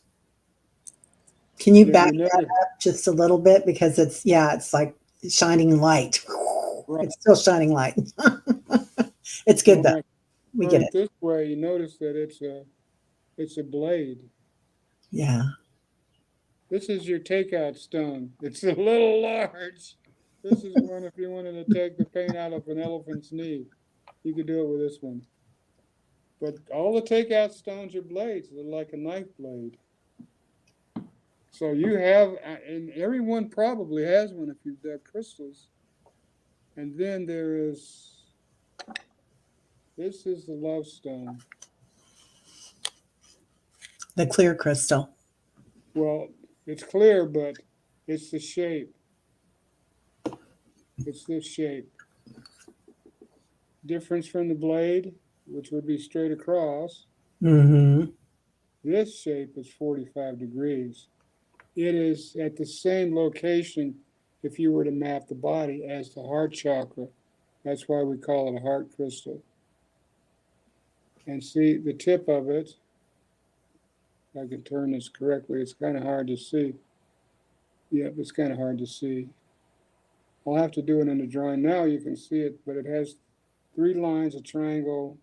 [SPEAKER 1] Can you
[SPEAKER 2] Yeah,
[SPEAKER 1] back
[SPEAKER 2] you
[SPEAKER 1] that
[SPEAKER 2] notice,
[SPEAKER 1] up just a little bit because it's like shining light.
[SPEAKER 2] right?
[SPEAKER 1] It's still shining light. It's
[SPEAKER 2] So
[SPEAKER 1] good though.
[SPEAKER 2] when I
[SPEAKER 1] We
[SPEAKER 2] turn
[SPEAKER 1] get
[SPEAKER 2] it
[SPEAKER 1] it.
[SPEAKER 2] this way, you notice that it's a blade.
[SPEAKER 1] Yeah.
[SPEAKER 2] This is your takeout stone. It's a little large. This is one if you wanted to take the paint out of an elephant's knee. You could do it with this one. But all the takeout stones are blades. They're like a knife blade. So you have, and everyone probably has one if you've dug crystals. And then this is the love stone.
[SPEAKER 1] The clear crystal.
[SPEAKER 2] Well, it's clear, but it's the shape. It's this shape. Difference from the blade, which would be straight across.
[SPEAKER 1] Mm-hmm.
[SPEAKER 2] This shape is 45 degrees. It is at the same location if you were to map the body as the heart chakra. That's why we call it a heart crystal. And see the tip of it, if I can turn this correctly, it's kind of hard to see. Yep, it's kind of hard to see. I'll have to do it in the drawing. Now you can see it, but it has 3 lines, a triangle.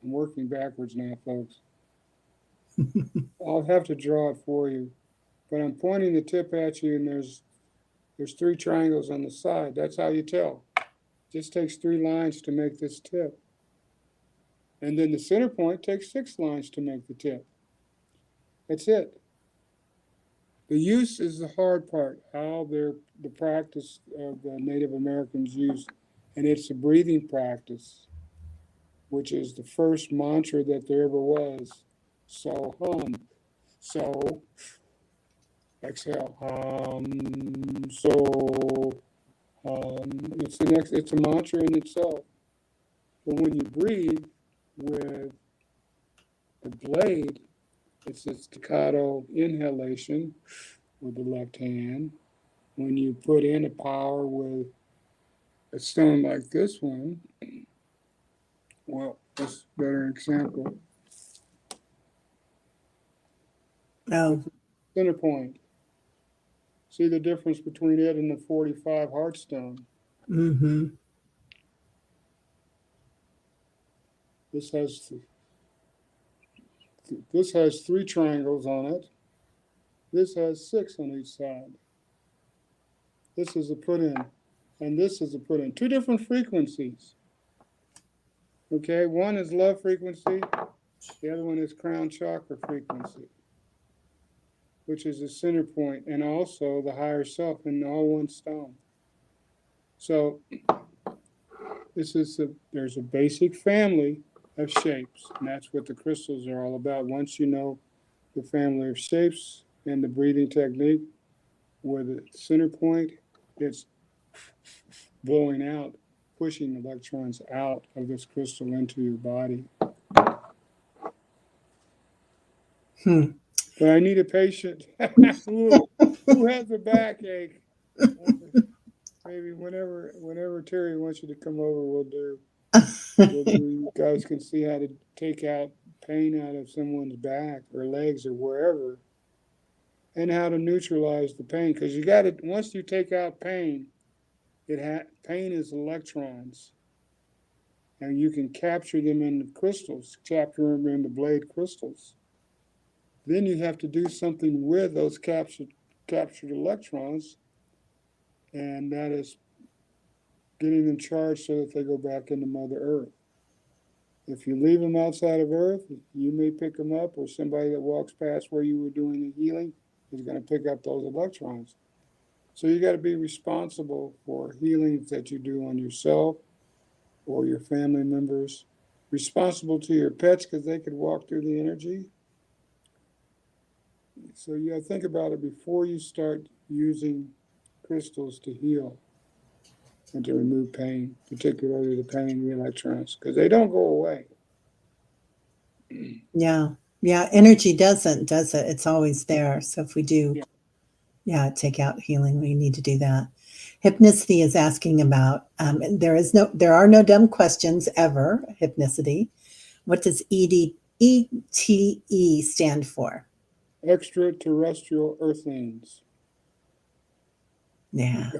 [SPEAKER 2] I'm working backwards now, folks. I'll have to draw it for you. But I'm pointing the tip at you, and there's 3 triangles on the side. That's how you tell. It just takes 3 lines to make this tip. And then the center point takes 6 lines to make the tip. That's it. The use is the hard part, how the practice of the Native Americans used, and it's a breathing practice, which is the first mantra that there ever was. So hum, so exhale, so it's a mantra in itself. But when you breathe with the blade, it's a staccato inhalation with the left hand. When you put in a power with a stone like this one, well, that's a better example.
[SPEAKER 1] Oh.
[SPEAKER 2] It's a center point. See the difference between it and the 45 heartstone.
[SPEAKER 1] Mm-hmm.
[SPEAKER 2] This has this has 3 triangles on it. This has 6 on each side. This is a put in, and this is a put in. 2 different frequencies. Okay, one is love frequency, the other one is crown chakra frequency, which is the center point and also the higher self in all one stone. So there's a basic family of shapes, and that's what the crystals are all about. Once you know the family of shapes and the breathing technique, where the center point it's blowing out, pushing electrons out of this crystal into your body. But I need a patient who has a backache. Maybe whenever Terry wants you to come over, we'll do. You guys can see how to take out pain out of someone's back or legs or wherever, and how to neutralize the pain. Because you got to, once you take out pain, pain is electrons, and you can capture them in the crystals, capture them in the blade crystals. Then you have to do something with those captured electrons, and that is getting them charged so that they go back into Mother Earth. If you leave them outside of Earth, you may pick them up, or somebody that walks past where you were doing the healing is going to pick up those electrons. So you got to be responsible for healings that you do on yourself or your family members, responsible to your pets because they could walk through the energy. So you got to think about it before you start using crystals to heal and to remove pain, particularly the pain in the electrons, because they don't go away.
[SPEAKER 1] Yeah. Energy doesn't, does it? It's always there. So if we do, take out healing, we need to do that. Hypnicity is asking about, there are no dumb questions ever. Hypnicity. What does ETE stand for?
[SPEAKER 2] Extraterrestrial Earthlings.
[SPEAKER 1] Yeah.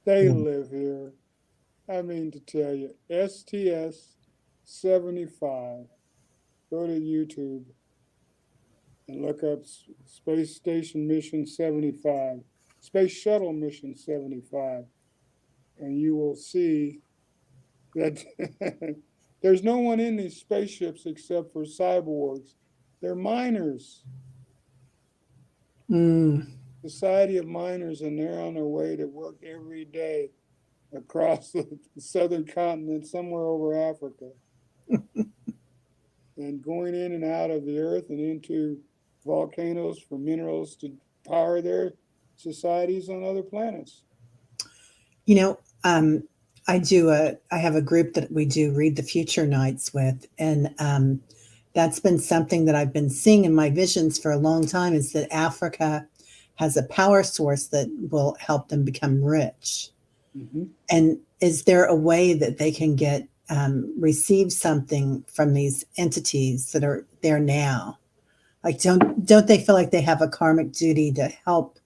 [SPEAKER 2] They live here. I mean to tell you, STS 75. Go to YouTube and look up Space Station Mission 75, Space Shuttle Mission 75, and you will see that there's no one in these spaceships except for cyborgs. They're miners. Society of miners, and they're on their way to work every day across the southern continent, somewhere over Africa, and going in and out of the earth and into volcanoes for minerals to power their societies on other planets.
[SPEAKER 1] I have a group that we do read the future nights with, and that's been something that I've been seeing in my visions for a long time, is that Africa has a power source that will help them become rich.
[SPEAKER 2] Mm-hmm.
[SPEAKER 1] And is there a way that they can receive something from these entities that are there now? Like, don't they feel like they have a karmic duty to help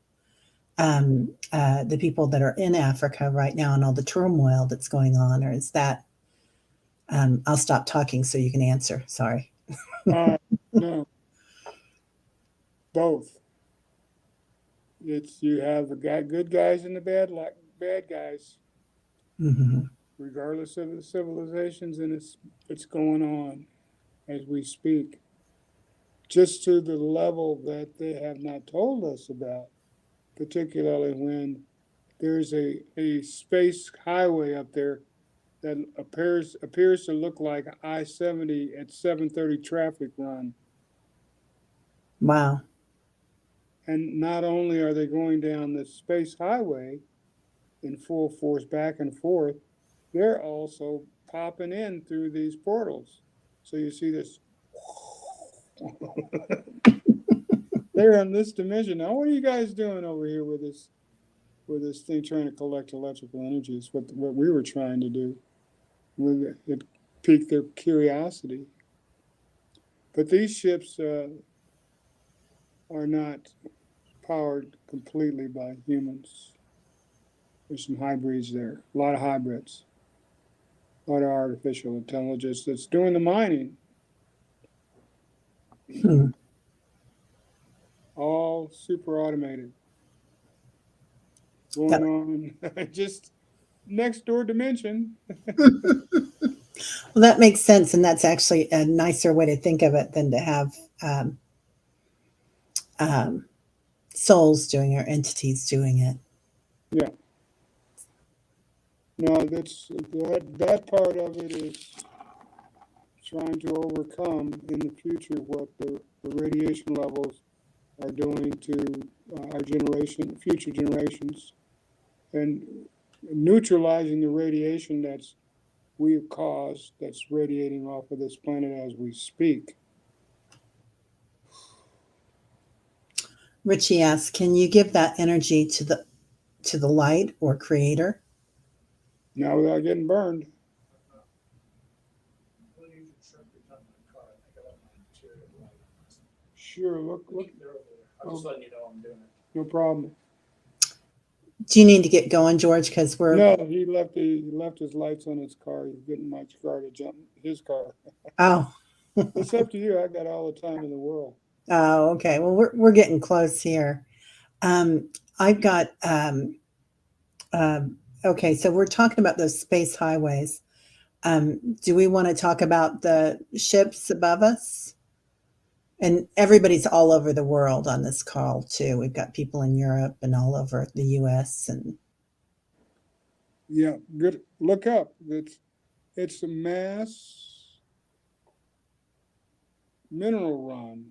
[SPEAKER 1] the people that are in Africa right now and all the turmoil that's going on? Or is that, I'll stop talking so you can answer. Sorry.
[SPEAKER 2] No, both. You have the good guys and the bad guys, regardless of the civilizations, and it's going on as we speak, just to the level that they have not told us about, particularly when there's a space highway up there that appears to look like I-70 at 7:30 traffic run.
[SPEAKER 1] Wow.
[SPEAKER 2] And not only are they going down the space highway in full force back and forth, they're also popping in through these portals. So you see this. They're in this dimension. Now, what are you guys doing over here with this thing trying to collect electrical energy? Is what we were trying to do. It piqued their curiosity. But these ships are not powered completely by humans. There's some hybrids there, a lot of hybrids, a lot of artificial intelligence that's doing the mining. All super automated. Going on just next door dimension.
[SPEAKER 1] Well, that makes sense. And that's actually a nicer way to think of it than to have souls doing it or entities doing it.
[SPEAKER 2] Yeah. No, that part of it is trying to overcome in the future what the radiation levels are doing to our generation, future generations. and neutralizing the radiation that's we've caused, that's radiating off of this planet as we speak.
[SPEAKER 1] Richie asks, can you give that energy to the light or creator?
[SPEAKER 2] Now without getting burned. Sure, look.
[SPEAKER 3] I'm just letting you know I'm doing it.
[SPEAKER 2] No problem.
[SPEAKER 1] Do you need to get going, George? Because we're
[SPEAKER 2] No, he left his lights on his car. He's getting my car to jump his car.
[SPEAKER 1] oh
[SPEAKER 2] It's up to you. I got all the time in the world.
[SPEAKER 1] oh okay. Well, we're getting close here. I've got okay. So we're talking about those space highways. Do we want to talk about the ships above us? And everybody's all over the world on this call too. We've got people in Europe and all over the U.S. and
[SPEAKER 2] Yeah, good. Look up. It's a mass mineral run.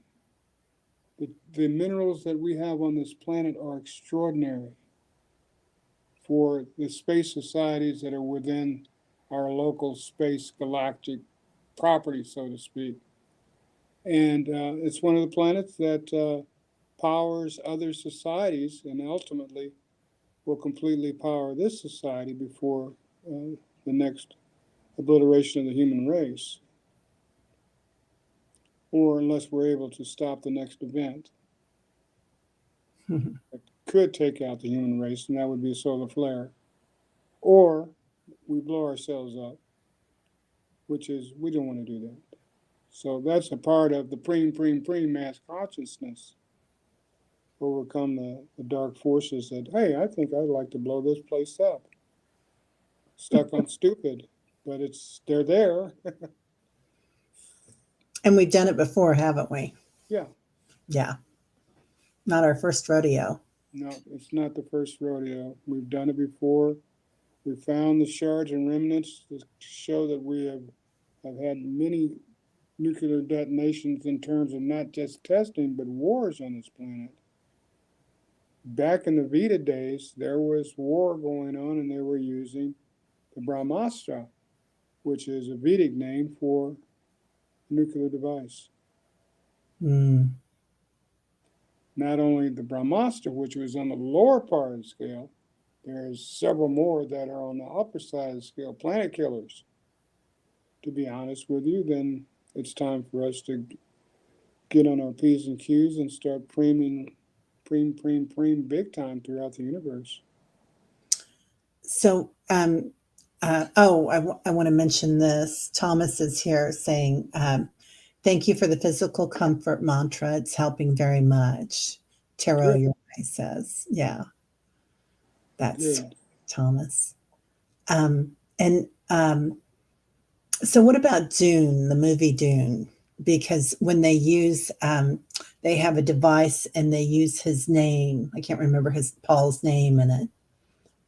[SPEAKER 2] The minerals that we have on this planet are extraordinary for the space societies that are within our local space galactic property, so to speak. And it's one of the planets that powers other societies and ultimately will completely power this society before the next obliteration of the human race, or unless we're able to stop the next event. It could take out the human race, and that would be a solar flare. Or we blow ourselves up, which is, we don't want to do that. So that's a part of the Preem Preem Preem mass consciousness. Overcome the dark forces that, hey, I think I'd like to blow this place up. Stuck on stupid, but they're there.
[SPEAKER 1] and we've done it before, haven't we?
[SPEAKER 2] Yeah.
[SPEAKER 1] Yeah. Not our first rodeo.
[SPEAKER 2] No, it's not the first rodeo. We've done it before. We found the shards and remnants to show that we have had many nuclear detonations in terms of not just testing, but wars on this planet. Back in the Veda days, there was war going on, and they were using the Brahmastra, which is a Vedic name for a nuclear device.
[SPEAKER 1] Mm.
[SPEAKER 2] Not only the Brahmastra, which was on the lower part of the scale, there's several more that are on the upper side of the scale, planet killers. To be honest with you, then it's time for us to get on our P's and Q's and start preem, preem, preem big time throughout the universe.
[SPEAKER 1] So, I want to mention this. Thomas is here saying, thank you for the physical comfort mantra. It's helping very much. Tarot
[SPEAKER 2] Good.
[SPEAKER 1] Your Eye says, yeah, that's
[SPEAKER 2] Good.
[SPEAKER 1] Thomas. And so what about Dune, the movie Dune? Because when they use, they have a device and they use his name. I can't remember Paul's name in it.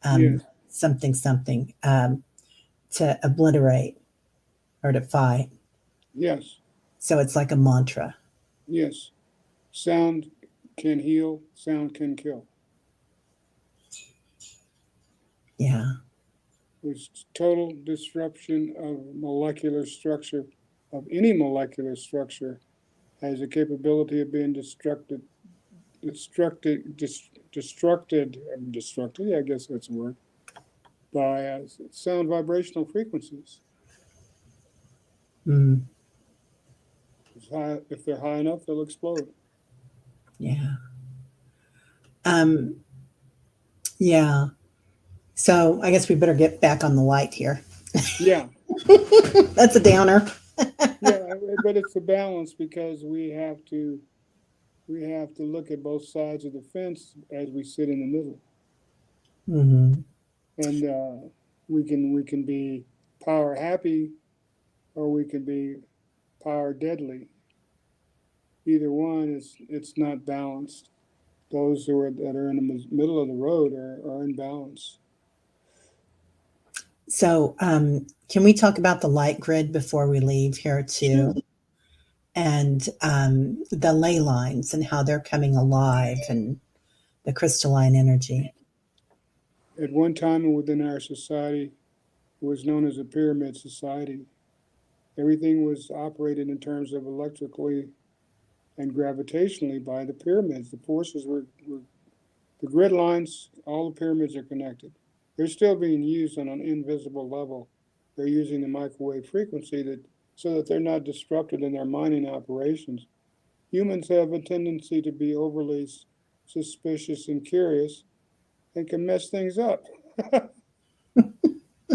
[SPEAKER 2] Yes.
[SPEAKER 1] Something, to obliterate or to fight.
[SPEAKER 2] Yes.
[SPEAKER 1] So it's like a mantra.
[SPEAKER 2] Yes. Sound can heal, sound can kill.
[SPEAKER 1] Yeah.
[SPEAKER 2] It's total disruption of molecular structure, of any molecular structure, has a capability of being destructed, yeah, I guess that's a word, by sound vibrational frequencies.
[SPEAKER 1] Mm.
[SPEAKER 2] If they're high enough, they'll explode.
[SPEAKER 1] Yeah. Yeah. So I guess we better get back on the light here.
[SPEAKER 2] Yeah.
[SPEAKER 1] That's a downer.
[SPEAKER 2] Yeah, but it's a balance because we have to look at both sides of the fence as we sit in the middle.
[SPEAKER 1] Mm-hmm.
[SPEAKER 2] And we can be power happy, or we can be power deadly. Either one it's not balanced. Those that are in the middle of the road are in balance.
[SPEAKER 1] So can we talk about the light grid before we leave here too?
[SPEAKER 2] Sure.
[SPEAKER 1] And the ley lines and how they're coming alive and the crystalline energy.
[SPEAKER 2] At one time within our society, it was known as a pyramid society. Everything was operated in terms of electrically and gravitationally by the pyramids. The forces were the grid lines, all the pyramids are connected. They're still being used on an invisible level. They're using the microwave frequency so that they're not disrupted in their mining operations. Humans have a tendency to be overly suspicious and curious and can mess things up.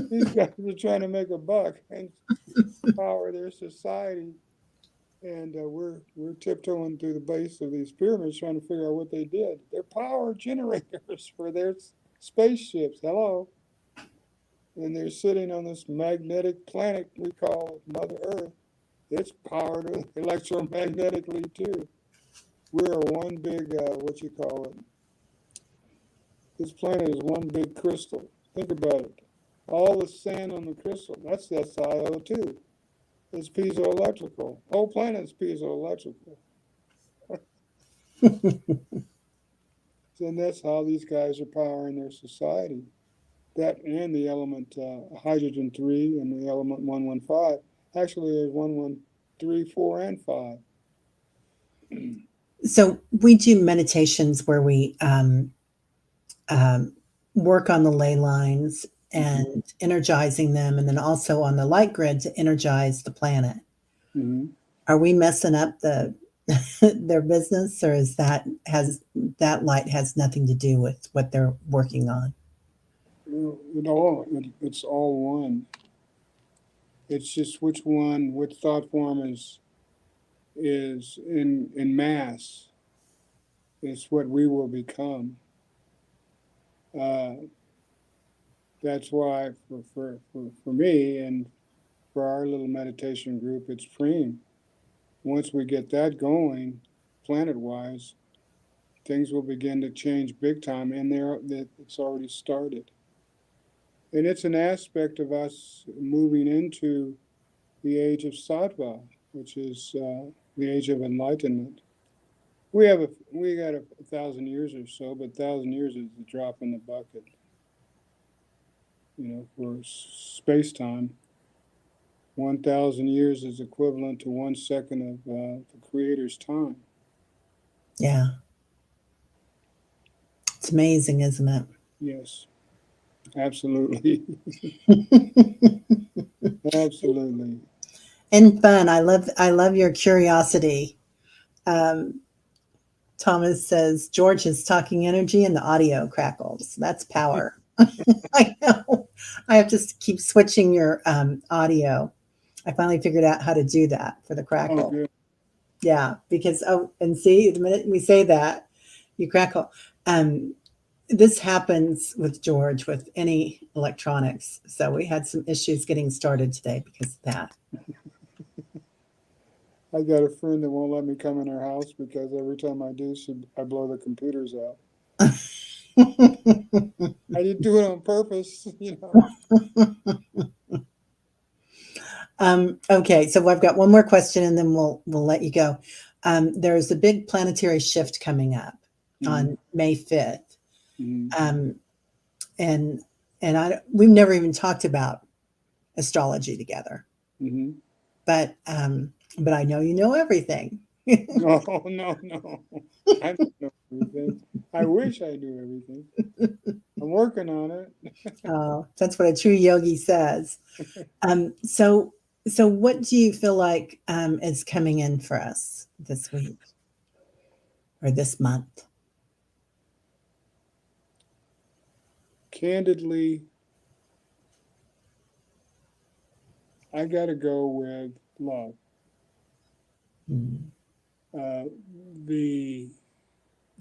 [SPEAKER 2] These guys are trying to make a buck and power their society. And we're tiptoeing through the base of these pyramids trying to figure out what they did. They're power generators for their spaceships. Hello. And they're sitting on this magnetic planet we call Mother Earth. It's powered electromagnetically too. We're one big, what you call it? This planet is one big crystal. Think about it. All the sand on the crystal, that's SiO2. It's piezoelectrical. Whole planet's piezoelectrical. And that's how these guys are powering their society. That and the element hydrogen 3 and the element 115. Actually, there's 113, 4, and 5.
[SPEAKER 1] So we do meditations where we work on the ley lines and energizing them, and then also on the light grid to energize the planet.
[SPEAKER 2] Mm-hmm.
[SPEAKER 1] Are we messing up their business, or is that light has nothing to do with what they're working on?
[SPEAKER 2] It's all one. It's just which thought form is in mass. It's what we will become. That's why for me and for our little meditation group, it's Preem. Once we get that going, planet-wise, things will begin to change big time, and it's already started. And it's an aspect of us moving into the age of sattva, which is the age of enlightenment. We got 1,000 years or so, but 1,000 years is a drop in the bucket, for space-time. 1,000 years is equivalent to 1 second of the Creator's time.
[SPEAKER 1] Yeah. It's amazing, isn't it?
[SPEAKER 2] Yes, absolutely. Absolutely.
[SPEAKER 1] And fun. I love your curiosity. Thomas says George is talking energy and the audio crackles. That's power. I know. I have to keep switching your audio. I finally figured out how to do that for the crackle.
[SPEAKER 2] Oh, good.
[SPEAKER 1] Yeah, because and see, the minute we say that, you crackle. This happens with George with any electronics. So we had some issues getting started today because of that.
[SPEAKER 2] I got a friend that won't let me come in her house because every time I do, I blow the computers out. I didn't do it on purpose,
[SPEAKER 1] Okay, so I've got one more question, and then we'll let you go. There's a big planetary shift coming up on May 5th, and we've never even talked about astrology together. But I know you know everything.
[SPEAKER 2] No. I don't know everything. I wish I knew everything. I'm working on it.
[SPEAKER 1] Oh, that's what a true yogi says. So what do you feel like is coming in for us this week or this month?
[SPEAKER 2] Candidly, I got to go with love.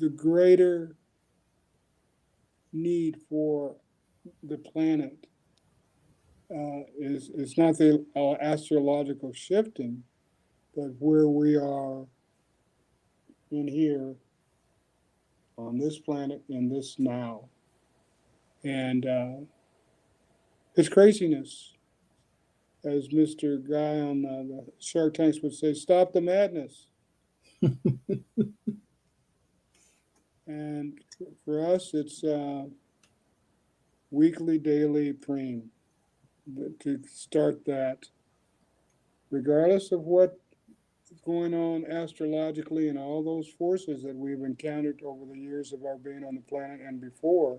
[SPEAKER 2] The greater need for the planet is not the astrological shifting, but where we are in here on this planet in this now. And it's craziness. As Mr. Guy on the Shark Tanks would say, stop the madness. And for us, it's weekly, daily Preem, to start that, regardless of what is going on astrologically and all those forces that we've encountered over the years of our being on the planet and before,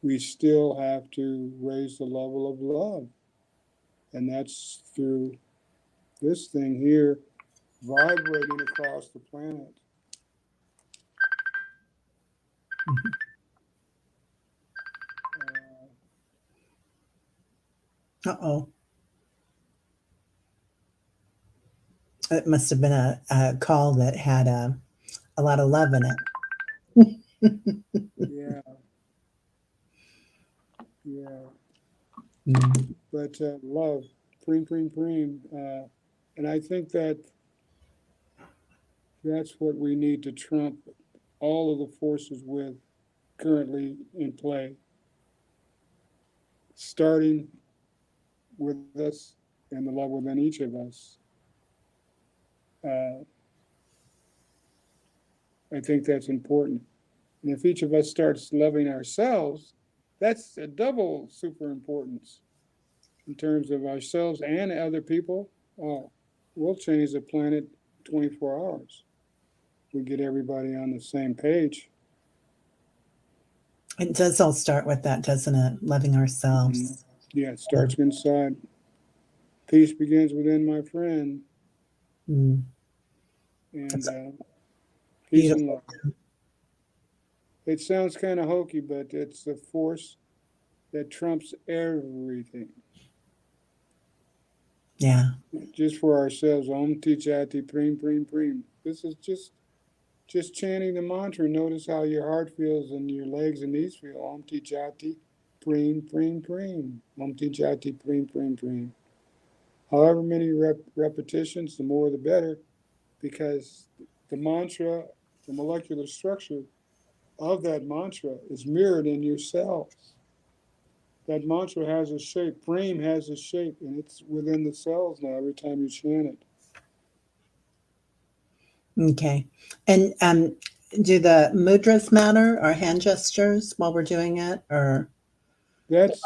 [SPEAKER 2] we still have to raise the level of love. And that's through this thing here vibrating across the planet.
[SPEAKER 1] Uh-oh. It must have been a call that had a lot of love in it.
[SPEAKER 2] Yeah. Yeah.
[SPEAKER 1] Mm.
[SPEAKER 2] But love, Preem Preem Preem. And I think that that's what we need to trump all of the forces with currently in play, starting with us and the love within each of us. I think that's important. And if each of us starts loving ourselves, that's a double super importance in terms of ourselves and other people. We'll change the planet 24 hours. We get everybody on the same page.
[SPEAKER 1] It does all start with that, doesn't it? Loving ourselves.
[SPEAKER 2] Mm-hmm. Yeah, it starts inside. Peace begins within, my friend.
[SPEAKER 1] Mm.
[SPEAKER 2] And peace
[SPEAKER 1] Beautiful.
[SPEAKER 2] and love. It sounds kind of hokey, but it's the force that trumps everything.
[SPEAKER 1] Yeah.
[SPEAKER 2] Just for ourselves, Om Ti Jah-tee Preem Preem Preem. This is just chanting the mantra. Notice how your heart feels and your legs and knees feel. Om Ti Jah-tee Preem Preem Preem. Om Ti Jah-tee Preem Preem Preem. However many repetitions, the more the better, because the mantra, the molecular structure of that mantra is mirrored in your cells. That mantra has a shape. Preem has a shape, and it's within the cells now every time you chant it.
[SPEAKER 1] Okay. And do the mudras matter or hand gestures while we're doing it? Or
[SPEAKER 2] That's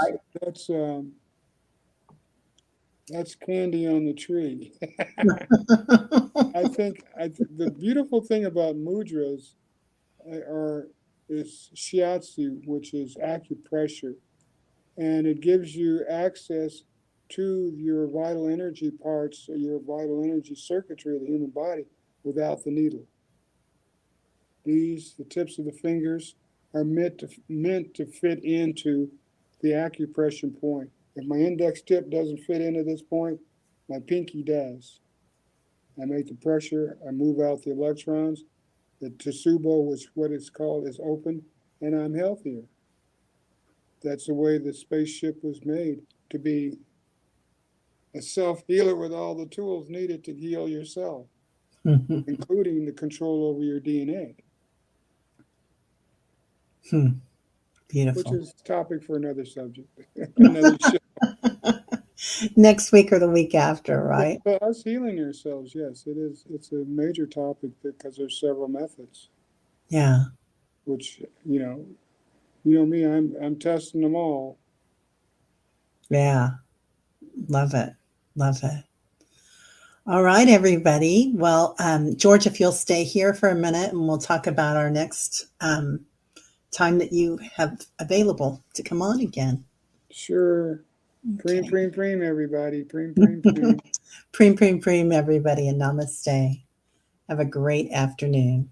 [SPEAKER 2] that's candy on the tree. I think the beautiful thing about mudras is shiatsu, which is acupressure, and it gives you access to your vital energy parts, or your vital energy circuitry of the human body without the needle. The tips of the fingers, are meant to fit into the acupressure point. If my index tip doesn't fit into this point, my pinky does. I make the pressure, I move out the electrons, the tsubo, which what it's called, is open, and I'm healthier. That's the way the spaceship was made, to be a self-healer with all the tools needed to heal yourself, including the control over your DNA.
[SPEAKER 1] Beautiful.
[SPEAKER 2] Which is topic for another subject, another show.
[SPEAKER 1] Next week or the week after, right?
[SPEAKER 2] But us healing ourselves, yes, it is. It's a major topic because there's several methods.
[SPEAKER 1] Yeah.
[SPEAKER 2] Which you know me, I'm testing them all.
[SPEAKER 1] Yeah. Love it. Love it. All right, everybody. Well, George, if you'll stay here for a minute and we'll talk about our next time that you have available to come on again.
[SPEAKER 2] Sure.
[SPEAKER 1] Okay.
[SPEAKER 2] Preem, preem, preem, everybody. Preem, preem, preem.
[SPEAKER 1] Preem, preem, preem, everybody, and namaste. Have a great afternoon.